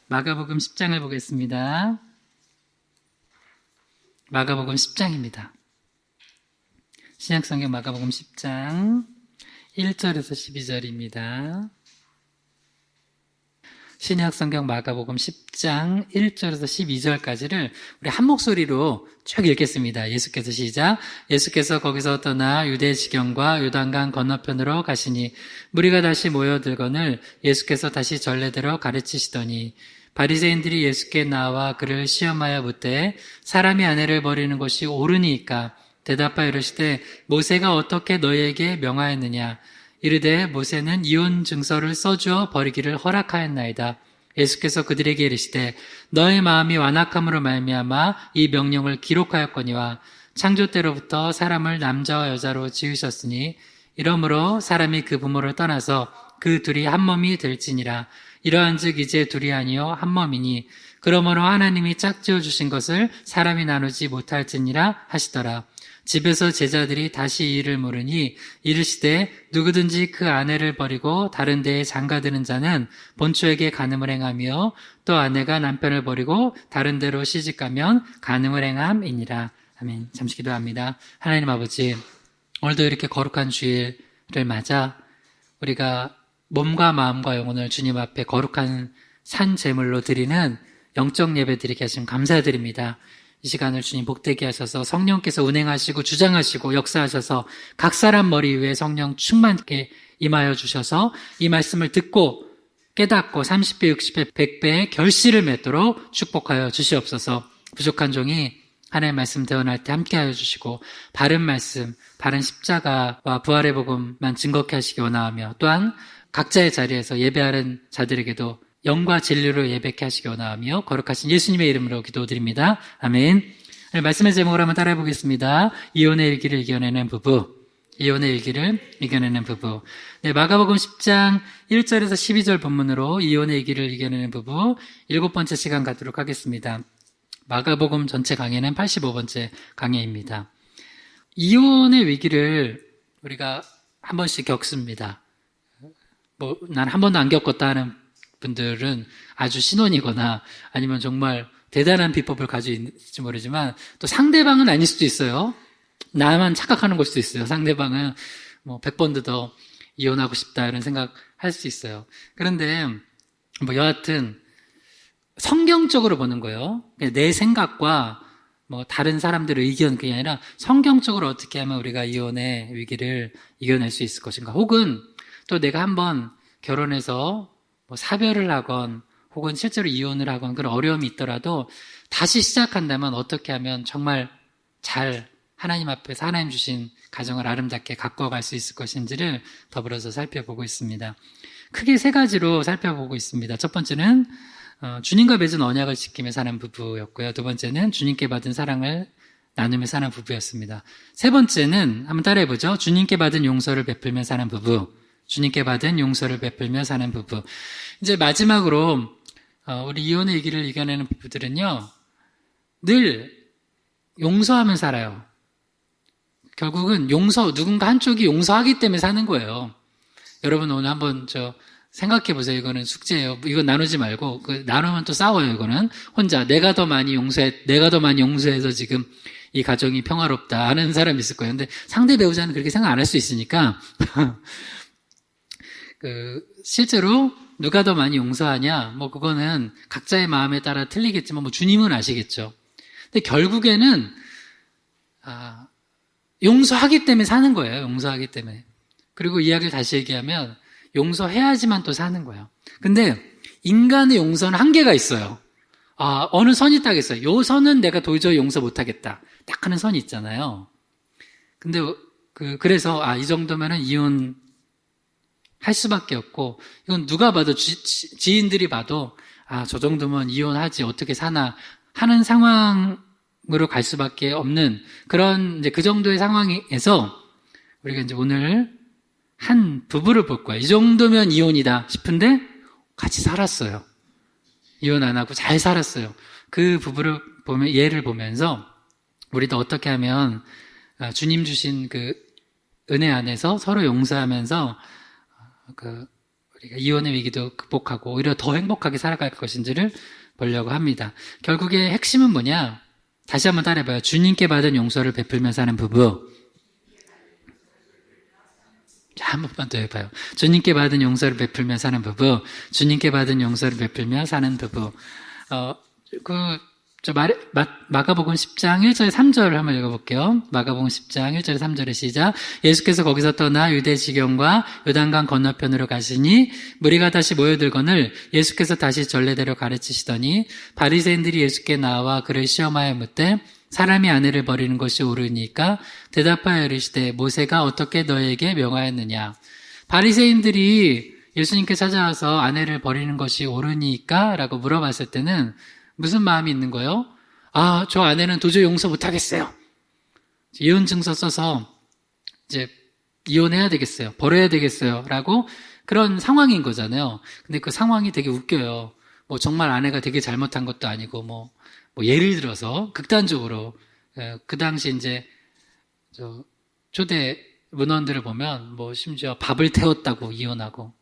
마가복음 10장을 보겠습니다. 마가복음 10장입니다. 신약성경 마가복음 10장 1절에서 12절입니다. 신약성경 마가복음 10장 1절에서 12절까지를 우리 한 목소리로 쭉 읽겠습니다. 예수께서 시작. 예수께서 거기서 떠나 유대 지경과 요단강 건너편으로 가시니 무리가 다시 모여들거늘 예수께서 다시 전례대로 가르치시더니 바리새인들이 예수께 나와 그를 시험하여 묻되 사람이 아내를 버리는 것이 옳으니까 대답하여 이르시되 모세가 어떻게 너희에게 명하였느냐 이르되 모세는 이혼 증서를 써주어 버리기를 허락하였나이다. 예수께서 그들에게 이르시되 너의 마음이 완악함으로 말미암아 이 명령을 기록하였거니와 창조 때로부터 사람을 남자와 여자로 지으셨으니 이러므로 사람이 그 부모를 떠나서 그 둘이 한 몸이 될지니라. 이러한즉 이제 둘이 아니요 한 몸이니 그러므로 하나님이 짝지어 주신 것을 사람이 나누지 못할지니라 하시더라. 집에서 제자들이 다시 이 일을 물으니 이르시되 누구든지 그 아내를 버리고 다른 데에 장가드는 자는 본처에게 간음을 행하며 또 아내가 남편을 버리고 다른 데로 시집가면 간음을 행함이니라. 아멘. 잠시 기도합니다. 하나님 아버지, 오늘도 이렇게 거룩한 주일을 맞아 우리가 몸과 마음과 영혼을 주님 앞에 거룩한 산 제물로 드리는 영적 예배 드리게 하시면 감사드립니다. 이 시간을 주님 복되게 하셔서 성령께서 운행하시고 주장하시고 역사하셔서 각 사람 머리 위에 성령 충만하게 임하여 주셔서 이 말씀을 듣고 깨닫고 30배, 60배, 100배의 결실을 맺도록 축복하여 주시옵소서. 부족한 종이 하나님의 말씀 대언할 때 함께하여 주시고 바른 말씀, 바른 십자가와 부활의 복음만 증거케 하시기 원하며 또한 각자의 자리에서 예배하는 자들에게도 영과 진리로 예배케 하시기 원하며 거룩하신 예수님의 이름으로 기도드립니다. 아멘. 말씀의 제목을 한번 따라해 보겠습니다. 이혼의 일기를 이겨내는 부부. 이혼의 일기를 이겨내는 부부. 네, 마가복음 10장 1절에서 12절 본문으로 이혼의 일기를 이겨내는 부부 7번째 시간 갖도록 하겠습니다. 마가복음 전체 강의는 85번째 강의입니다. 이혼의 위기를 우리가 한 번씩 겪습니다. 난 한 번도 안 겪었다 하는 분들은 아주 신혼이거나 아니면 정말 대단한 비법을 가지고 있을지 모르지만 또 상대방은 아닐 수도 있어요. 나만 착각하는 걸 수도 있어요. 상대방은 100번도 더 이혼하고 싶다 이런 생각할 수 있어요. 그런데 여하튼 성경적으로 보는 거예요. 내 생각과 다른 사람들의 의견 그게 아니라 성경적으로 어떻게 하면 우리가 이혼의 위기를 이겨낼 수 있을 것인가. 혹은 또 내가 한번 결혼해서 사별을 하건 혹은 실제로 이혼을 하건 그런 어려움이 있더라도 다시 시작한다면 어떻게 하면 정말 잘 하나님 앞에서 하나님 주신 가정을 아름답게 가꿔갈 수 있을 것인지를 더불어서 살펴보고 있습니다. 크게 3가지로 살펴보고 있습니다. 첫 번째는 주님과 맺은 언약을 지키며 사는 부부였고요. 두 번째는 주님께 받은 사랑을 나누며 사는 부부였습니다. 세 번째는 한번 따라해보죠. 주님께 받은 용서를 베풀며 사는 부부. 주님께 받은 용서를 베풀며 사는 부부. 이제 마지막으로 우리 이혼의 위기를 이겨내는 부부들은요, 늘 용서하며 살아요. 결국은 누군가 한쪽이 용서하기 때문에 사는 거예요. 여러분 오늘 한번 생각해 보세요. 이거는 숙제예요. 이건 나누지 말고 나누면 또 싸워요. 이거는 혼자 내가 더 많이 용서해서 지금 이 가정이 평화롭다 하는 사람이 있을 거예요. 근데 상대 배우자는 그렇게 생각 안 할 수 있으니까 실제로 누가 더 많이 용서하냐? 그거는 각자의 마음에 따라 틀리겠지만 주님은 아시겠죠. 근데 결국에는 용서하기 때문에 사는 거예요. 용서하기 때문에. 그리고 이야기를 다시 얘기하면 용서해야지만 또 사는 거예요. 근데 인간의 용서는 한계가 있어요. 어느 선이 딱 있어요. 요 선은 내가 도저히 용서 못하겠다. 딱 하는 선이 있잖아요. 근데 그래서 이 정도면은 이혼 할 수밖에 없고, 이건 누가 봐도 지인들이 봐도 저 정도면 이혼하지 어떻게 사나 하는 상황으로 갈 수밖에 없는 그런 이제 그 정도의 상황에서 우리가 이제 오늘 한 부부를 볼 거예요. 이 정도면 이혼이다 싶은데 같이 살았어요. 이혼 안 하고 잘 살았어요. 그 부부를 예를 보면서 우리도 어떻게 하면 주님 주신 그 은혜 안에서 서로 용서하면서 우리가 이혼의 위기도 극복하고 오히려 더 행복하게 살아갈 것인지를 보려고 합니다. 결국에 핵심은 뭐냐? 다시 한번 따라해봐요. 주님께 받은 용서를 베풀며 사는 부부. 자, 한 번만 더 해봐요. 주님께 받은 용서를 베풀며 사는 부부. 주님께 받은 용서를 베풀며 사는 부부. 마가복음 10장 1절 3절을 한번 읽어볼게요. 마가복음 10장 1절 3절의 시작. 예수께서 거기서 떠나 유대 지경과 요단강 건너편으로 가시니 무리가 다시 모여들거늘 예수께서 다시 전례대로 가르치시더니 바리새인들이 예수께 나와 그를 시험하여 묻되 사람이 아내를 버리는 것이 옳으니까 대답하여 이르시되 모세가 어떻게 너에게 명하였느냐. 바리새인들이 예수님께 찾아와서 아내를 버리는 것이 옳으니까 라고 물어봤을 때는 무슨 마음이 있는 거예요? 아, 저 아내는 도저히 용서 못하겠어요. 이혼 증서 써서 이제 이혼해야 되겠어요. 버려야 되겠어요. 라고 그런 상황인 거잖아요. 근데 그 상황이 되게 웃겨요. 뭐 정말 아내가 되게 잘못한 것도 아니고 뭐 예를 들어서 극단적으로 그 당시 이제 초대 문헌들을 보면 뭐 심지어 밥을 태웠다고 이혼하고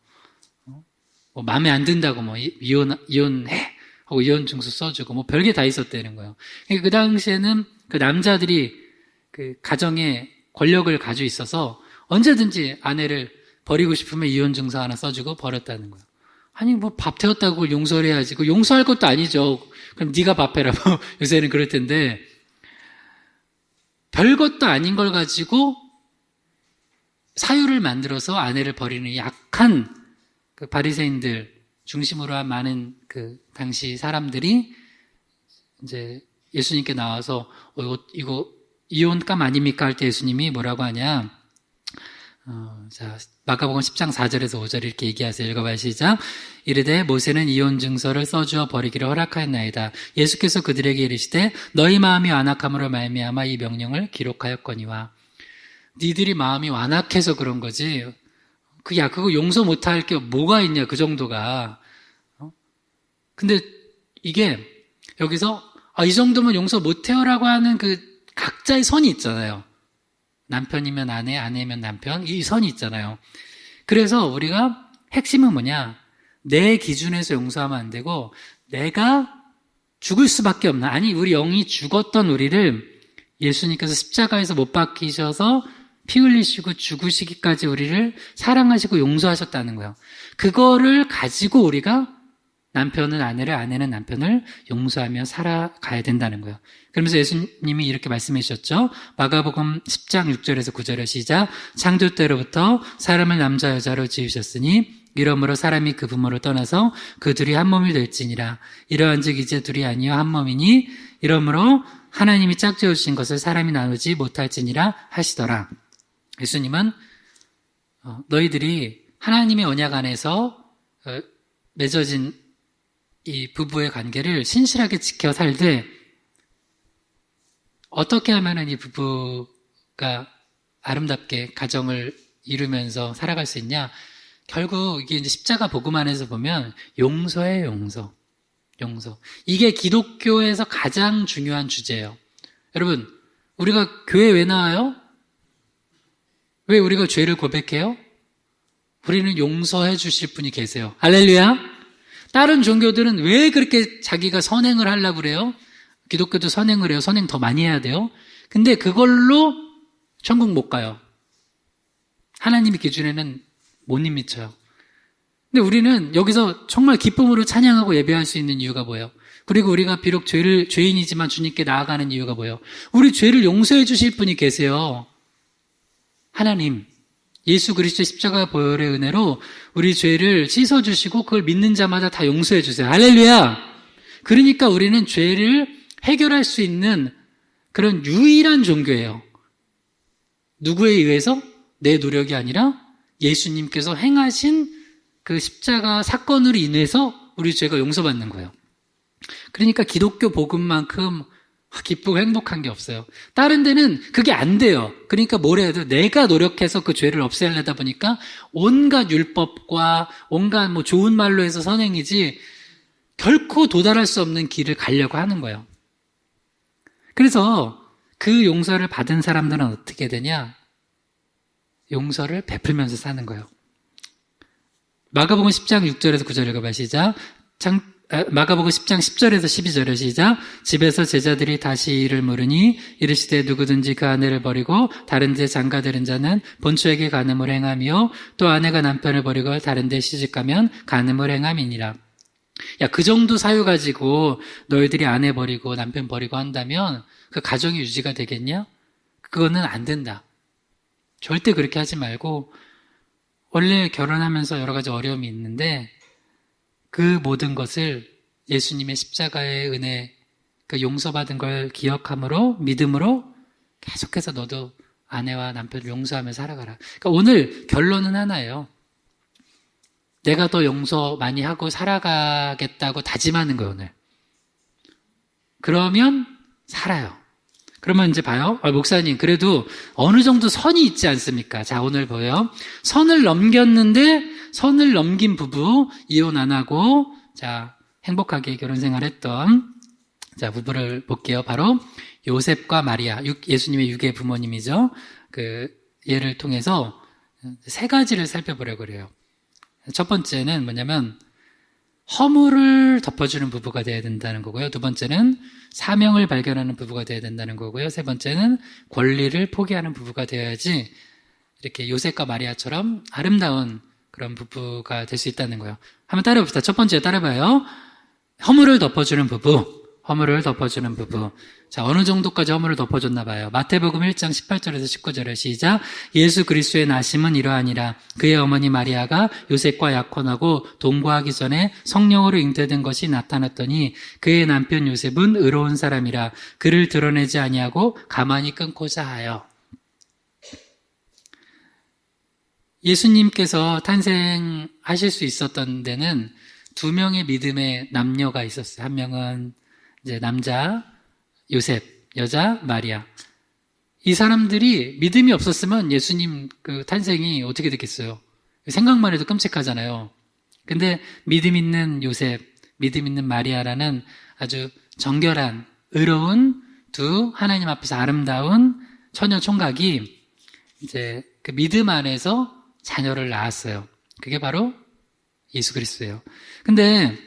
뭐 마음에 안 든다고 뭐 이혼해 하고 이혼 증서 써주고 뭐 별게 다 있었다는 거예요. 그러니까 그 당시에는 그 남자들이 그 가정에 권력을 가지고 있어서 언제든지 아내를 버리고 싶으면 이혼 증서 하나 써주고 버렸다는 거예요. 아니 뭐 밥 태웠다고 그걸 용서를 해야지. 그 용서할 것도 아니죠. 그럼 네가 밥 해라. 요새는 그럴 텐데 별것도 아닌 걸 가지고 사유를 만들어서 아내를 버리는 약한 그 바리새인들 중심으로 한 많은 그 당시 사람들이 이제 예수님께 나와서 이거 이혼감 아닙니까? 할 때 예수님이 뭐라고 하냐? 자, 마가복음 10장 4절에서 5절 이렇게 얘기하세요. 읽어봐요. 시작. 이르되 모세는 이혼 증서를 써주어 버리기를 허락하였나이다. 예수께서 그들에게 이르시되 너희 마음이 완악함으로 말미암아 이 명령을 기록하였거니와. 니들이 마음이 완악해서 그런 거지. 그거 용서 못할 게 뭐가 있냐, 그 정도가. 근데 이게 여기서 이 정도면 용서 못해요라고 하는 그 각자의 선이 있잖아요. 남편이면 아내, 아내면 남편, 이 선이 있잖아요. 그래서 우리가 핵심은 뭐냐? 내 기준에서 용서하면 안 되고 내가 죽을 수밖에 없나? 아니, 우리 영이 죽었던 우리를 예수님께서 십자가에서 못 박히셔서 피 흘리시고 죽으시기까지 우리를 사랑하시고 용서하셨다는 거예요. 그거를 가지고 우리가 남편은 아내를, 아내는 남편을 용서하며 살아가야 된다는 거예요. 그러면서 예수님이 이렇게 말씀해 주셨죠. 마가복음 10장 6절에서 9절의 시작. 창조 때로부터 사람을 남자 여자로 지으셨으니 이러므로 사람이 그 부모를 떠나서 그 둘이 한 몸이 될지니라. 이러한즉 이제 둘이 아니요 한 몸이니 이러므로 하나님이 짝지어주신 것을 사람이 나누지 못할지니라 하시더라. 예수님은 너희들이 하나님의 언약 안에서 맺어진 이 부부의 관계를 신실하게 지켜 살되 어떻게 하면은 이 부부가 아름답게 가정을 이루면서 살아갈 수 있냐? 결국 이게 이제 십자가 복음 안에서 보면 용서예요, 용서. 용서. 이게 기독교에서 가장 중요한 주제예요. 여러분, 우리가 교회 왜 나와요? 왜 우리가 죄를 고백해요? 우리는 용서해 주실 분이 계세요. 할렐루야. 다른 종교들은 왜 그렇게 자기가 선행을 하려고 그래요? 기독교도 선행을 해요. 선행 더 많이 해야 돼요. 근데 그걸로 천국 못 가요. 하나님의 기준에는 못 미쳐요. 근데 우리는 여기서 정말 기쁨으로 찬양하고 예배할 수 있는 이유가 뭐예요? 그리고 우리가 비록 죄인이지만 주님께 나아가는 이유가 뭐예요? 우리 죄를 용서해 주실 분이 계세요. 하나님. 예수 그리스도의 십자가 보혈의 은혜로 우리 죄를 씻어주시고 그걸 믿는 자마다 다 용서해 주세요. 할렐루야! 그러니까 우리는 죄를 해결할 수 있는 그런 유일한 종교예요. 누구에 의해서? 내 노력이 아니라 예수님께서 행하신 그 십자가 사건으로 인해서 우리 죄가 용서받는 거예요. 그러니까 기독교 복음만큼 기쁘고 행복한 게 없어요. 다른 데는 그게 안 돼요. 그러니까 뭘 해야 돼요? 내가 노력해서 그 죄를 없애려다 보니까 온갖 율법과 온갖 뭐 좋은 말로 해서 선행이지 결코 도달할 수 없는 길을 가려고 하는 거예요. 그래서 그 용서를 받은 사람들은 어떻게 되냐? 용서를 베풀면서 사는 거예요. 마가복음 10장 6절에서 9절 읽어봐요. 시작. 마가복음 10장 10절에서 12절에 시작. 집에서 제자들이 다시 이를 물으니 이르시되 누구든지 그 아내를 버리고 다른 데 장가들은 자는 본처에게 간음을 행하며 또 아내가 남편을 버리고 다른 데 시집가면 간음을 행함이니라. 야, 그 정도 사유 가지고 너희들이 아내 버리고 남편 버리고 한다면 그 가정이 유지가 되겠냐? 그거는 안 된다. 절대 그렇게 하지 말고, 원래 결혼하면서 여러 가지 어려움이 있는데 그 모든 것을 예수님의 십자가의 은혜, 그 용서받은 걸 기억함으로, 믿음으로 계속해서 너도 아내와 남편을 용서하며 살아가라. 그러니까 오늘 결론은 하나예요. 내가 더 용서 많이 하고 살아가겠다고 다짐하는 거예요, 오늘. 그러면 살아요. 그러면 이제 봐요. 목사님, 그래도 어느 정도 선이 있지 않습니까? 자, 오늘 보여요. 선을 넘겼는데, 선을 넘긴 부부, 이혼 안 하고, 자, 행복하게 결혼 생활했던, 자, 부부를 볼게요. 바로 요셉과 마리아, 예수님의 육의 부모님이죠. 그, 예를 통해서 세 가지를 살펴보려고 그래요. 첫 번째는 뭐냐면, 허물을 덮어주는 부부가 되어야 된다는 거고요. 두 번째는 사명을 발견하는 부부가 되어야 된다는 거고요. 세 번째는 권리를 포기하는 부부가 되어야지 이렇게 요셉과 마리아처럼 아름다운 그런 부부가 될 수 있다는 거예요. 한번 따라봅시다. 첫 번째 따라봐요. 허물을 덮어주는 부부. 허물을 덮어주는 부부. 자, 어느 정도까지 허물을 덮어줬나 봐요. 마태복음 1장 18절에서 19절에 시작. 예수 그리스도의 나심은 이러하니라. 그의 어머니 마리아가 요셉과 약혼하고 동거하기 전에 성령으로 잉태된 것이 나타났더니 그의 남편 요셉은 의로운 사람이라 그를 드러내지 아니하고 가만히 끊고자 하여. 예수님께서 탄생하실 수 있었던 데는 두 명의 믿음의 남녀가 있었어요. 한 명은 이제 남자 요셉, 여자 마리아. 이 사람들이 믿음이 없었으면 예수님 그 탄생이 어떻게 됐겠어요? 생각만 해도 끔찍하잖아요. 근데 믿음 있는 요셉, 믿음 있는 마리아라는 아주 정결한, 의로운 두 하나님 앞에서 아름다운 처녀 총각이 이제 그 믿음 안에서 자녀를 낳았어요. 그게 바로 예수 그리스도예요. 근데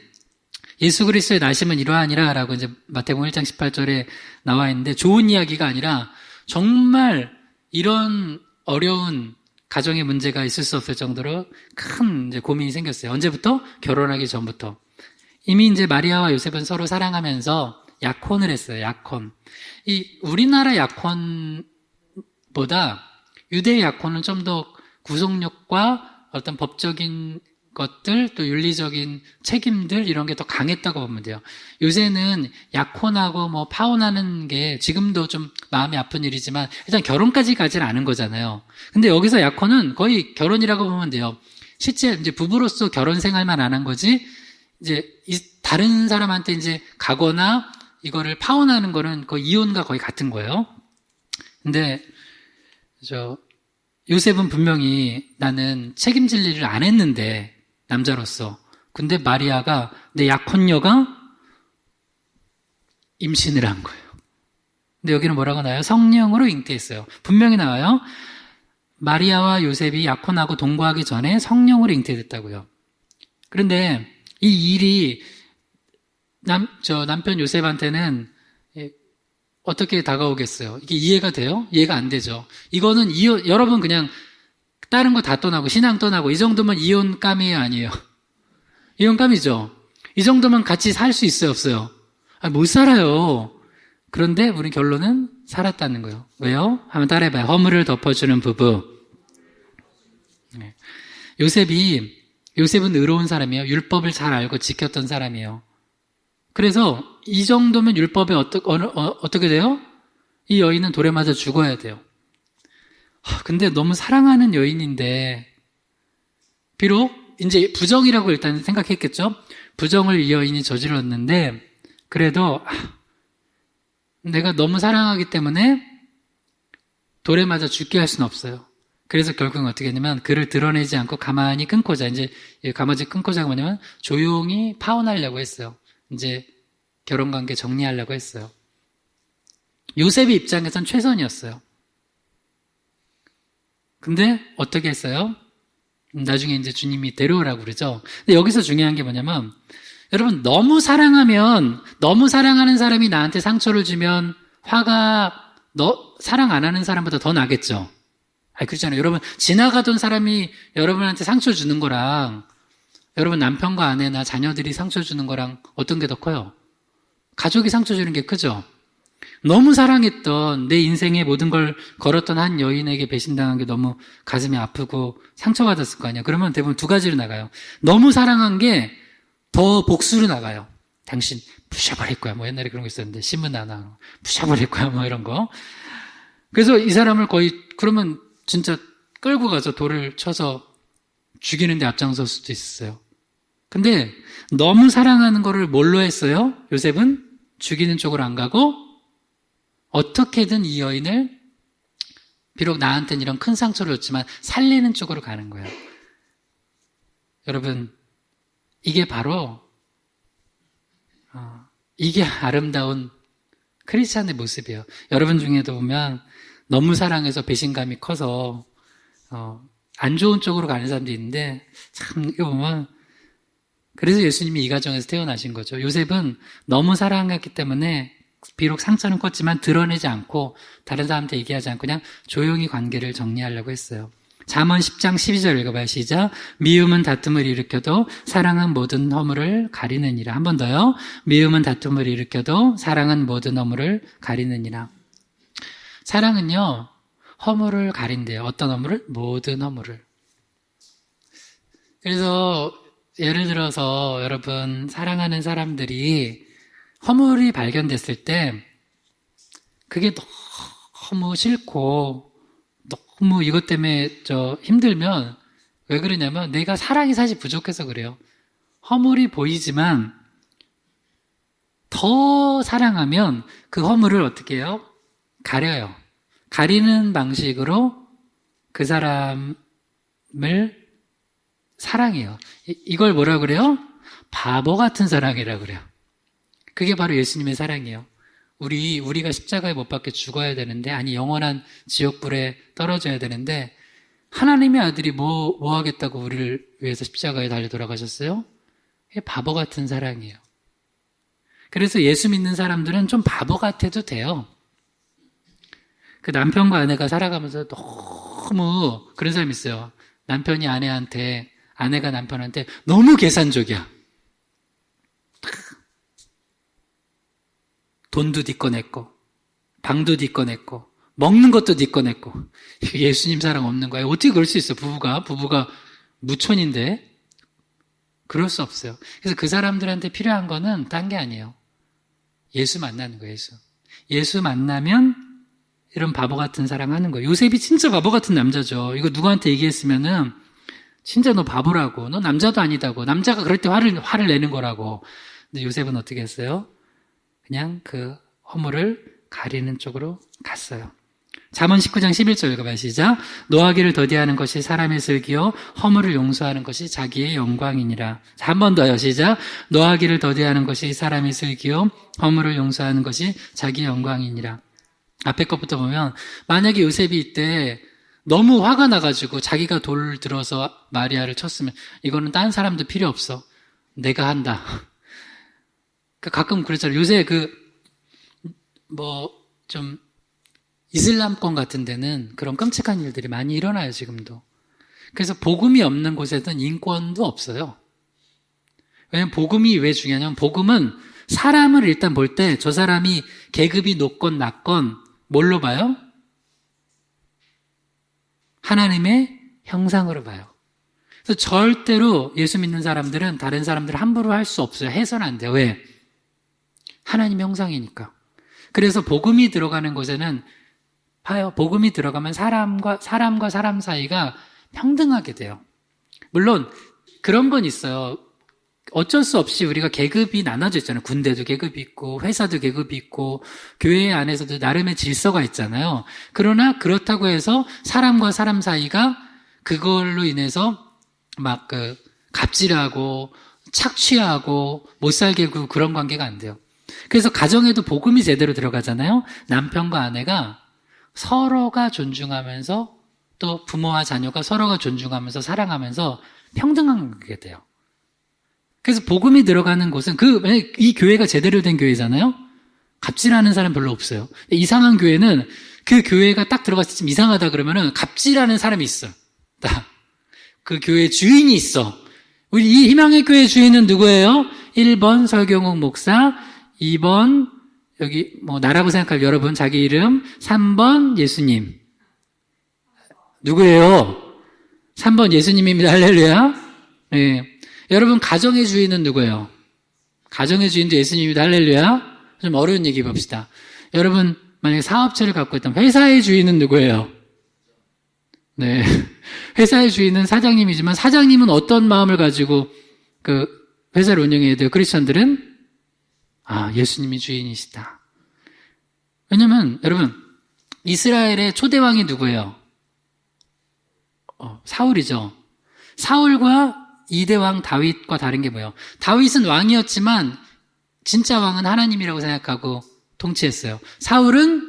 예수 그리스도의 나심은 이러하니라 라고 이제 마태복음 1장 18절에 나와 있는데 좋은 이야기가 아니라 정말 이런 어려운 가정의 문제가 있을 수 없을 정도로 큰 이제 고민이 생겼어요. 언제부터? 결혼하기 전부터. 이미 이제 마리아와 요셉은 서로 사랑하면서 약혼을 했어요. 약혼. 이 우리나라 약혼보다 유대의 약혼은 좀 더 구속력과 어떤 법적인 것들, 또 윤리적인 책임들, 이런 게 더 강했다고 보면 돼요. 요새는 약혼하고 뭐 파혼하는 게 지금도 좀 마음이 아픈 일이지만 일단 결혼까지 가진 않은 거잖아요. 근데 여기서 약혼은 거의 결혼이라고 보면 돼요. 실제 이제 부부로서 결혼 생활만 안 한 거지, 이제 다른 사람한테 이제 가거나 이거를 파혼하는 거는 거의 이혼과 거의 같은 거예요. 근데 요셉은 분명히 나는 책임질 일을 안 했는데, 남자로서. 근데 마리아가, 내 약혼녀가 임신을 한 거예요. 근데 여기는 뭐라고 나와요? 성령으로 잉태했어요. 분명히 나와요. 마리아와 요셉이 약혼하고 동거하기 전에 성령으로 잉태됐다고요. 그런데 이 일이 남편 요셉한테는 어떻게 다가오겠어요? 이게 이해가 돼요? 이해가 안 되죠. 이거는 여러분 그냥 다른 거 다 떠나고 신앙 떠나고 이 정도면 이혼감이에요, 아니에요? 이혼감이죠. 이 정도면 같이 살 수 있어요, 없어요? 못 살아요. 그런데 우리 결론은 살았다는 거예요. 왜요? 한번 따라해봐요. 허물을 덮어주는 부부. 네. 요셉은 의로운 사람이에요. 율법을 잘 알고 지켰던 사람이에요. 그래서 이 정도면 율법에 어떻게 돼요? 이 여인은 돌에 맞아 죽어야 돼요. 근데 너무 사랑하는 여인인데, 비록 이제 부정이라고 일단 생각했겠죠? 부정을 이 여인이 저질렀는데, 그래도 내가 너무 사랑하기 때문에 돌에 맞아 죽게 할 수는 없어요. 그래서 결국은 어떻게 했냐면 그를 드러내지 않고 가만히 끊고자, 이제 가만히 끊고자가 뭐냐면 조용히 파혼하려고 했어요. 이제 결혼관계 정리하려고 했어요. 요셉의 입장에선 최선이었어요. 근데 어떻게 했어요? 나중에 이제 주님이 데려오라고 그러죠. 근데 여기서 중요한 게 뭐냐면, 여러분, 너무 사랑하는 사람이 나한테 상처를 주면 화가 사랑 안 하는 사람보다 더 나겠죠? 그렇잖아요. 여러분, 지나가던 사람이 여러분한테 상처 주는 거랑, 여러분 남편과 아내나 자녀들이 상처 주는 거랑 어떤 게 더 커요? 가족이 상처 주는 게 크죠? 너무 사랑했던 내 인생의 모든 걸 걸었던 한 여인에게 배신당한 게 너무 가슴이 아프고 상처받았을 거 아니에요. 그러면 대부분 두 가지로 나가요. 너무 사랑한 게 더 복수로 나가요. 당신 부셔버릴 거야. 뭐 옛날에 그런 거 있었는데 신문 하나 부셔버릴 거야. 뭐 이런 거. 그래서 이 사람을 거의 그러면 진짜 끌고 가서 돌을 쳐서 죽이는 데 앞장설 수도 있었어요. 근데 너무 사랑하는 거를 뭘로 했어요? 요셉은 죽이는 쪽으로 안 가고 어떻게든 이 여인을 비록 나한테는 이런 큰 상처를 줬지만 살리는 쪽으로 가는 거예요. 여러분, 이게 바로 이게 아름다운 크리스찬의 모습이에요. 여러분 중에도 보면 너무 사랑해서 배신감이 커서 안 좋은 쪽으로 가는 사람도 있는데 참 이거 보면 그래서 예수님이 이 가정에서 태어나신 거죠. 요셉은 너무 사랑했기 때문에 비록 상처는 컸지만 드러내지 않고 다른 사람한테 얘기하지 않고 그냥 조용히 관계를 정리하려고 했어요. 잠언 10장 12절 읽어봐요. 시작. 미움은 다툼을 일으켜도 사랑은 모든 허물을 가리느니라. 한 번 더요. 미움은 다툼을 일으켜도 사랑은 모든 허물을 가리느니라. 사랑은요, 허물을 가린대요. 어떤 허물을? 모든 허물을. 그래서 예를 들어서 여러분 사랑하는 사람들이 허물이 발견됐을 때 그게 너무 싫고 너무 이것 때문에 힘들면 왜 그러냐면 내가 사랑이 사실 부족해서 그래요. 허물이 보이지만 더 사랑하면 그 허물을 어떻게 해요? 가려요. 가리는 방식으로 그 사람을 사랑해요. 이걸 뭐라 그래요? 바보 같은 사랑이라고 그래요. 그게 바로 예수님의 사랑이에요. 우리가 십자가에 못 박혀 죽어야 되는데, 아니 영원한 지옥불에 떨어져야 되는데 하나님의 아들이 뭐 하겠다고 우리를 위해서 십자가에 달려 돌아가셨어요? 이게 바보 같은 사랑이에요. 그래서 예수 믿는 사람들은 좀 바보 같아도 돼요. 그 남편과 아내가 살아가면서 너무 그런 사람이 있어요. 남편이 아내한테, 아내가 남편한테 너무 계산적이야. 돈도 네 거 냈고, 방도 네 거 냈고, 먹는 것도 네 거 냈고. 예수님 사랑 없는 거예요. 어떻게 그럴 수 있어? 부부가 무촌인데 그럴 수 없어요. 그래서 그 사람들한테 필요한 거는 딴 게 아니에요. 예수 만나는 거예요. 예수 만나면 이런 바보 같은 사랑 하는 거예요. 요셉이 진짜 바보 같은 남자죠. 이거 누구한테 얘기했으면은 진짜 너 바보라고, 너 남자도 아니다고, 남자가 그럴 때 화를 내는 거라고. 근데 요셉은 어떻게 했어요? 그냥 그 허물을 가리는 쪽으로 갔어요. 잠언 19장 11절 읽어봐요. 시작. 노하기를 더디하는 것이 사람의 슬기요 허물을 용서하는 것이 자기의 영광이니라. 한 번 더요. 시작. 노하기를 더디하는 것이 사람의 슬기요 허물을 용서하는 것이 자기의 영광이니라. 앞에 것부터 보면 만약에 요셉이 이때 너무 화가 나가지고 자기가 돌을 들어서 마리아를 쳤으면 이거는 다른 사람도 필요 없어. 내가 한다. 가끔 그랬잖아요. 요새 좀 이슬람권 같은 데는 그런 끔찍한 일들이 많이 일어나요, 지금도. 그래서 복음이 없는 곳에는 인권도 없어요. 왜냐면 복음이 왜 중요하냐면 복음은 사람을 일단 볼 때 저 사람이 계급이 높건 낮건 뭘로 봐요? 하나님의 형상으로 봐요. 그래서 절대로 예수 믿는 사람들은 다른 사람들을 함부로 할 수 없어요. 해서는 안 돼요. 왜? 하나님의 형상이니까. 그래서 복음이 들어가는 곳에는 봐요. 복음이 들어가면 사람과 사람 사이가 평등하게 돼요. 물론 그런 건 있어요. 어쩔 수 없이 우리가 계급이 나눠져 있잖아요. 군대도 계급이 있고 회사도 계급이 있고 교회 안에서도 나름의 질서가 있잖아요. 그러나 그렇다고 해서 사람과 사람 사이가 그걸로 인해서 막 갑질하고 착취하고 못 살게 굴고 그런 관계가 안 돼요. 그래서 가정에도 복음이 제대로 들어가잖아요. 남편과 아내가 서로가 존중하면서 또 부모와 자녀가 서로가 존중하면서 사랑하면서 평등하게 돼요. 그래서 복음이 들어가는 곳은 이 교회가 제대로 된 교회잖아요? 갑질하는 사람 별로 없어요. 이상한 교회는 그 교회가 딱 들어갔을 때 좀 이상하다 그러면은 갑질하는 사람이 있어. 그 교회 주인이 있어. 우리 이 희망의 교회 주인은 누구예요? 1번 설경욱 목사, 2번 여기 나라고 생각할 여러분 자기 이름, 3번 예수님. 누구예요? 3번 예수님입니다. 할렐루야. 네. 여러분 가정의 주인은 누구예요? 가정의 주인도 예수님입니다. 할렐루야. 좀 어려운 얘기 봅시다. 여러분 만약에 사업체를 갖고 있다면 회사의 주인은 누구예요? 네. 회사의 주인은 사장님이지만 사장님은 어떤 마음을 가지고 그 회사를 운영해야 돼요? 크리스천들은 예수님이 주인이시다. 왜냐면 여러분 이스라엘의 초대왕이 누구예요? 사울이죠. 사울과 2대 왕 다윗과 다른 게 뭐예요? 다윗은 왕이었지만 진짜 왕은 하나님이라고 생각하고 통치했어요. 사울은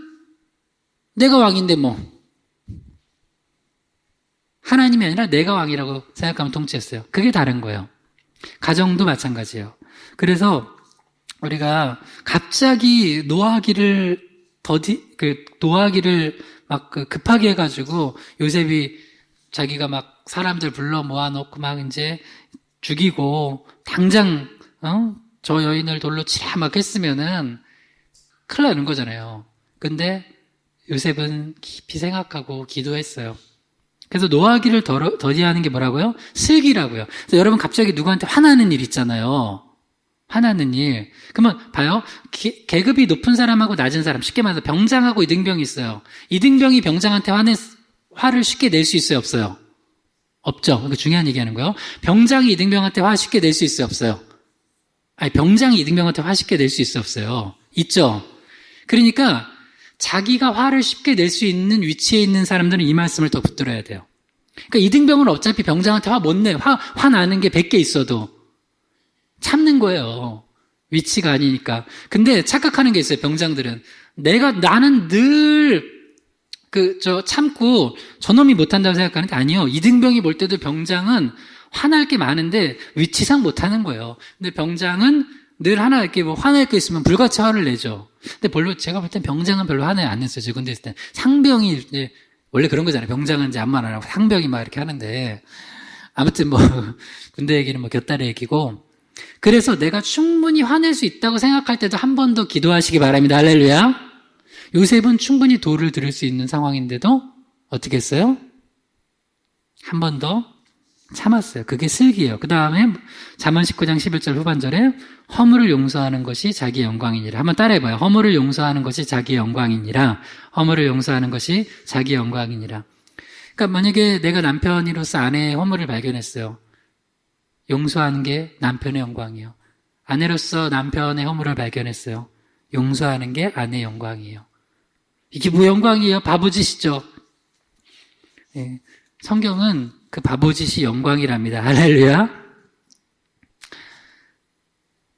내가 왕인데 하나님이 아니라 내가 왕이라고 생각하면 통치했어요. 그게 다른 거예요. 가정도 마찬가지예요. 그래서 우리가 갑자기 노하기를 막 급하게 해가지고 요셉이 자기가 막 사람들 불러 모아놓고 막 이제 죽이고 당장 저 여인을 돌로 치라 막 했으면은 큰일 나는 거잖아요. 근데 요셉은 깊이 생각하고 기도했어요. 그래서 노하기를 더디하는 게 뭐라고요? 슬기라고요. 그래서 여러분 갑자기 누구한테 화나는 일 있잖아요. 화나는 일. 그러면 봐요. 계급이 높은 사람하고 낮은 사람, 쉽게 말해서 병장하고 이등병이 있어요. 이등병이 병장한테 화를 쉽게 낼 수 있어요? 없어요? 없죠. 그러니까 중요한 얘기하는 거예요. 병장이 이등병한테 화 쉽게 낼 수 있어요? 없어요? 병장이 이등병한테 화 쉽게 낼 수 있어요? 없어요? 있죠. 그러니까 자기가 화를 쉽게 낼 수 있는 위치에 있는 사람들은 이 말씀을 더 붙들어야 돼요. 그러니까 이등병은 어차피 병장한테 화 못 내. 화 나는 게 100개 있어도 참는 거예요. 위치가 아니니까. 근데 착각하는 게 있어요. 병장들은 나는 늘 참고 저놈이 못한다고 생각하는데 아니요. 이등병이 볼 때도 병장은 화날 게 많은데 위치상 못하는 거예요. 근데 병장은 늘 하나 이렇게 화낼 거 있으면 불같이 화를 내죠. 근데 별로 제가 볼 땐 병장은 별로 화내 안 냈어요. 저 군대 있을 땐 상병이 이제 원래 그런 거잖아요. 병장은 이제 아무 말 안 하고 상병이 막 이렇게 하는데 아무튼 군대 얘기는 곁다리 얘기고. 그래서 내가 충분히 화낼 수 있다고 생각할 때도 한 번 더 기도하시기 바랍니다. 할렐루야. 요셉은 충분히 도를 들을 수 있는 상황인데도 어떻게 했어요? 한 번 더 참았어요. 그게 슬기예요. 그 다음에 잠언 19장 11절 후반절에 허물을 용서하는 것이 자기 영광이니라. 한번 따라해봐요. 허물을 용서하는 것이 자기 영광이니라. 허물을 용서하는 것이 자기 영광이니라. 그러니까 만약에 내가 남편으로서 아내의 허물을 발견했어요. 용서하는 게 남편의 영광이에요. 아내로서 남편의 허물을 발견했어요. 용서하는 게 아내의 영광이에요. 이게 뭐 영광이에요? 바보짓이죠. 네. 성경은 그 바보짓이 영광이랍니다. 할렐루야.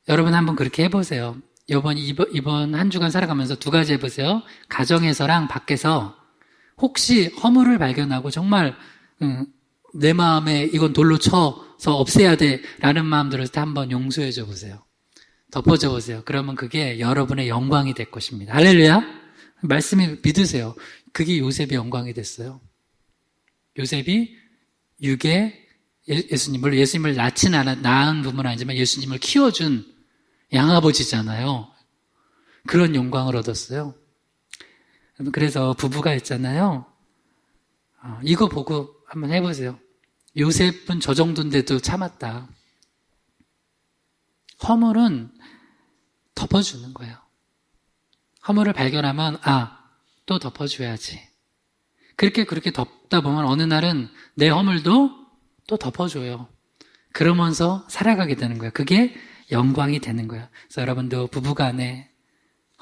여러분 한번 그렇게 해보세요. 이번 한 주간 살아가면서 두 가지 해보세요. 가정에서랑 밖에서 혹시 허물을 발견하고 정말 내 마음에 이건 돌로 쳐서 없애야 돼 라는 마음 들었을 때 한번 용서해줘 보세요. 덮어줘 보세요. 그러면 그게 여러분의 영광이 될 것입니다. 할렐루야. 말씀을 믿으세요. 그게 요셉의 영광이 됐어요. 요셉이 육에 예수님을 낳은 부분은 아니지만 예수님을 키워준 양아버지잖아요. 그런 영광을 얻었어요. 그래서 부부가 있잖아요. 이거 보고 한번 해보세요. 요셉은 저 정도인데도 참았다. 허물은 덮어주는 거예요. 허물을 발견하면 또 덮어줘야지. 그렇게 덮다 보면 어느 날은 내 허물도 또 덮어줘요. 그러면서 살아가게 되는 거예요. 그게 영광이 되는 거예요. 그래서 여러분도 부부간에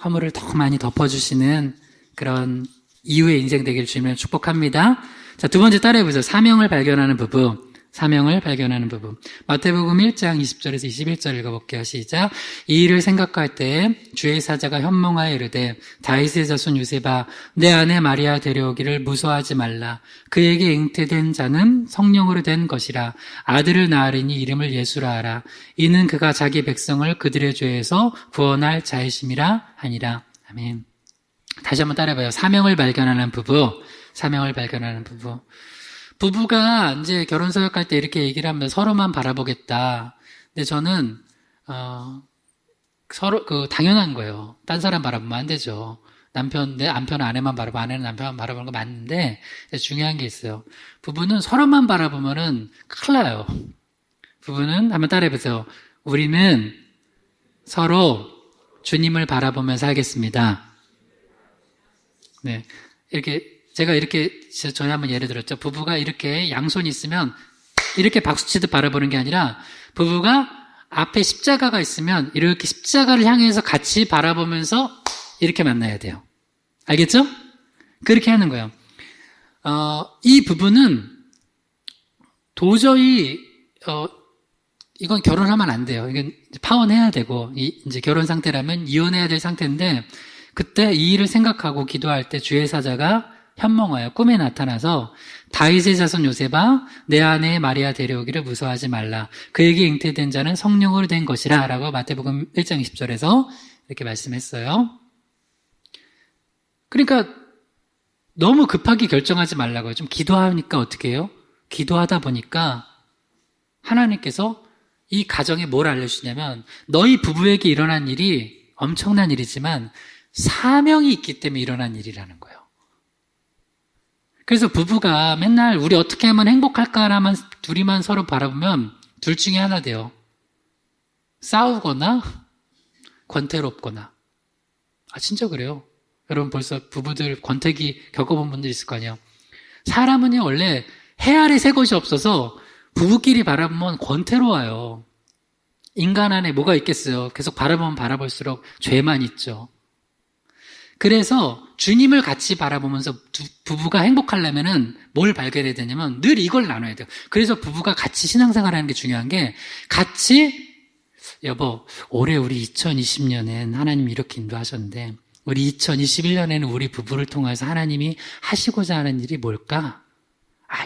허물을 더 많이 덮어주시는 그런 이후의 인생 되기를 주님을 축복합니다. 자, 두 번째 따라해보세요. 사명을 발견하는 부부. 사명을 발견하는 부부. 마태복음 1장 20절에서 21절 읽어볼게요. 시작. 이 일을 생각할 때 주의 사자가 현몽하여 이르되 다윗의 자손 요셉아 내 아내 마리아 데려오기를 무서워하지 말라. 그에게 잉태된 자는 성령으로 된 것이라. 아들을 낳으리니 이름을 예수라 하라. 이는 그가 자기 백성을 그들의 죄에서 구원할 자이심이라 하니라. 아멘. 다시 한번 따라해봐요. 사명을 발견하는 부부. 사명을 발견하는 부부. 부부가 이제 결혼 서약할 때 이렇게 얘기를 하면 서로만 바라보겠다. 근데 저는 서로 당연한 거예요. 딴 사람 바라보면 안 되죠. 남편은 아내만 바라보고 아내는 남편만 바라보는 거 맞는데 중요한 게 있어요. 부부는 서로만 바라보면은 큰일 나요. 부부는 한번 따라해보세요. 우리는 서로 주님을 바라보며 살겠습니다. 네, 제가 전에 한번 예를 들었죠. 부부가 이렇게 양손이 있으면 이렇게 박수치듯 바라보는 게 아니라 부부가 앞에 십자가가 있으면 이렇게 십자가를 향해서 같이 바라보면서 이렇게 만나야 돼요. 알겠죠? 그렇게 하는 거예요. 이 부부는 도저히 이건 결혼하면 안 돼요. 이건 파혼해야 되고 이제 결혼 상태라면 이혼해야 될 상태인데 그때 이 일을 생각하고 기도할 때 주의 사자가 현몽하여 꿈에 나타나서 다윗의 자손 요셉아 내 아내 마리아 데려오기를 무서워하지 말라. 그에게 잉태된 자는 성령으로 된 것이라 라고 마태복음 1장 20절에서 이렇게 말씀했어요. 그러니까 너무 급하게 결정하지 말라고요. 좀 기도하니까 어떻게 해요? 기도하다 보니까 하나님께서 이 가정에 뭘 알려주냐면 너희 부부에게 일어난 일이 엄청난 일이지만 사명이 있기 때문에 일어난 일이라는 거예요. 그래서 부부가 맨날 우리 어떻게 하면 행복할까라만 둘이만 서로 바라보면 둘 중에 하나 돼요. 싸우거나 권태롭거나. 진짜 그래요. 여러분 벌써 부부들 권태기 겪어본 분들 있을 거 아니에요. 사람은요 원래 해 아래 새 것이 없어서 부부끼리 바라보면 권태로워요. 인간 안에 뭐가 있겠어요. 계속 바라보면 바라볼수록 죄만 있죠. 그래서 주님을 같이 바라보면서 부부가 행복하려면은 뭘 발견해야 되냐면 늘 이걸 나눠야 돼요. 그래서 부부가 같이 신앙생활하는 게 중요한 게 같이 여보 올해 우리 2020년엔 하나님이 이렇게 인도하셨는데 우리 2021년에는 우리 부부를 통해서 하나님이 하시고자 하는 일이 뭘까?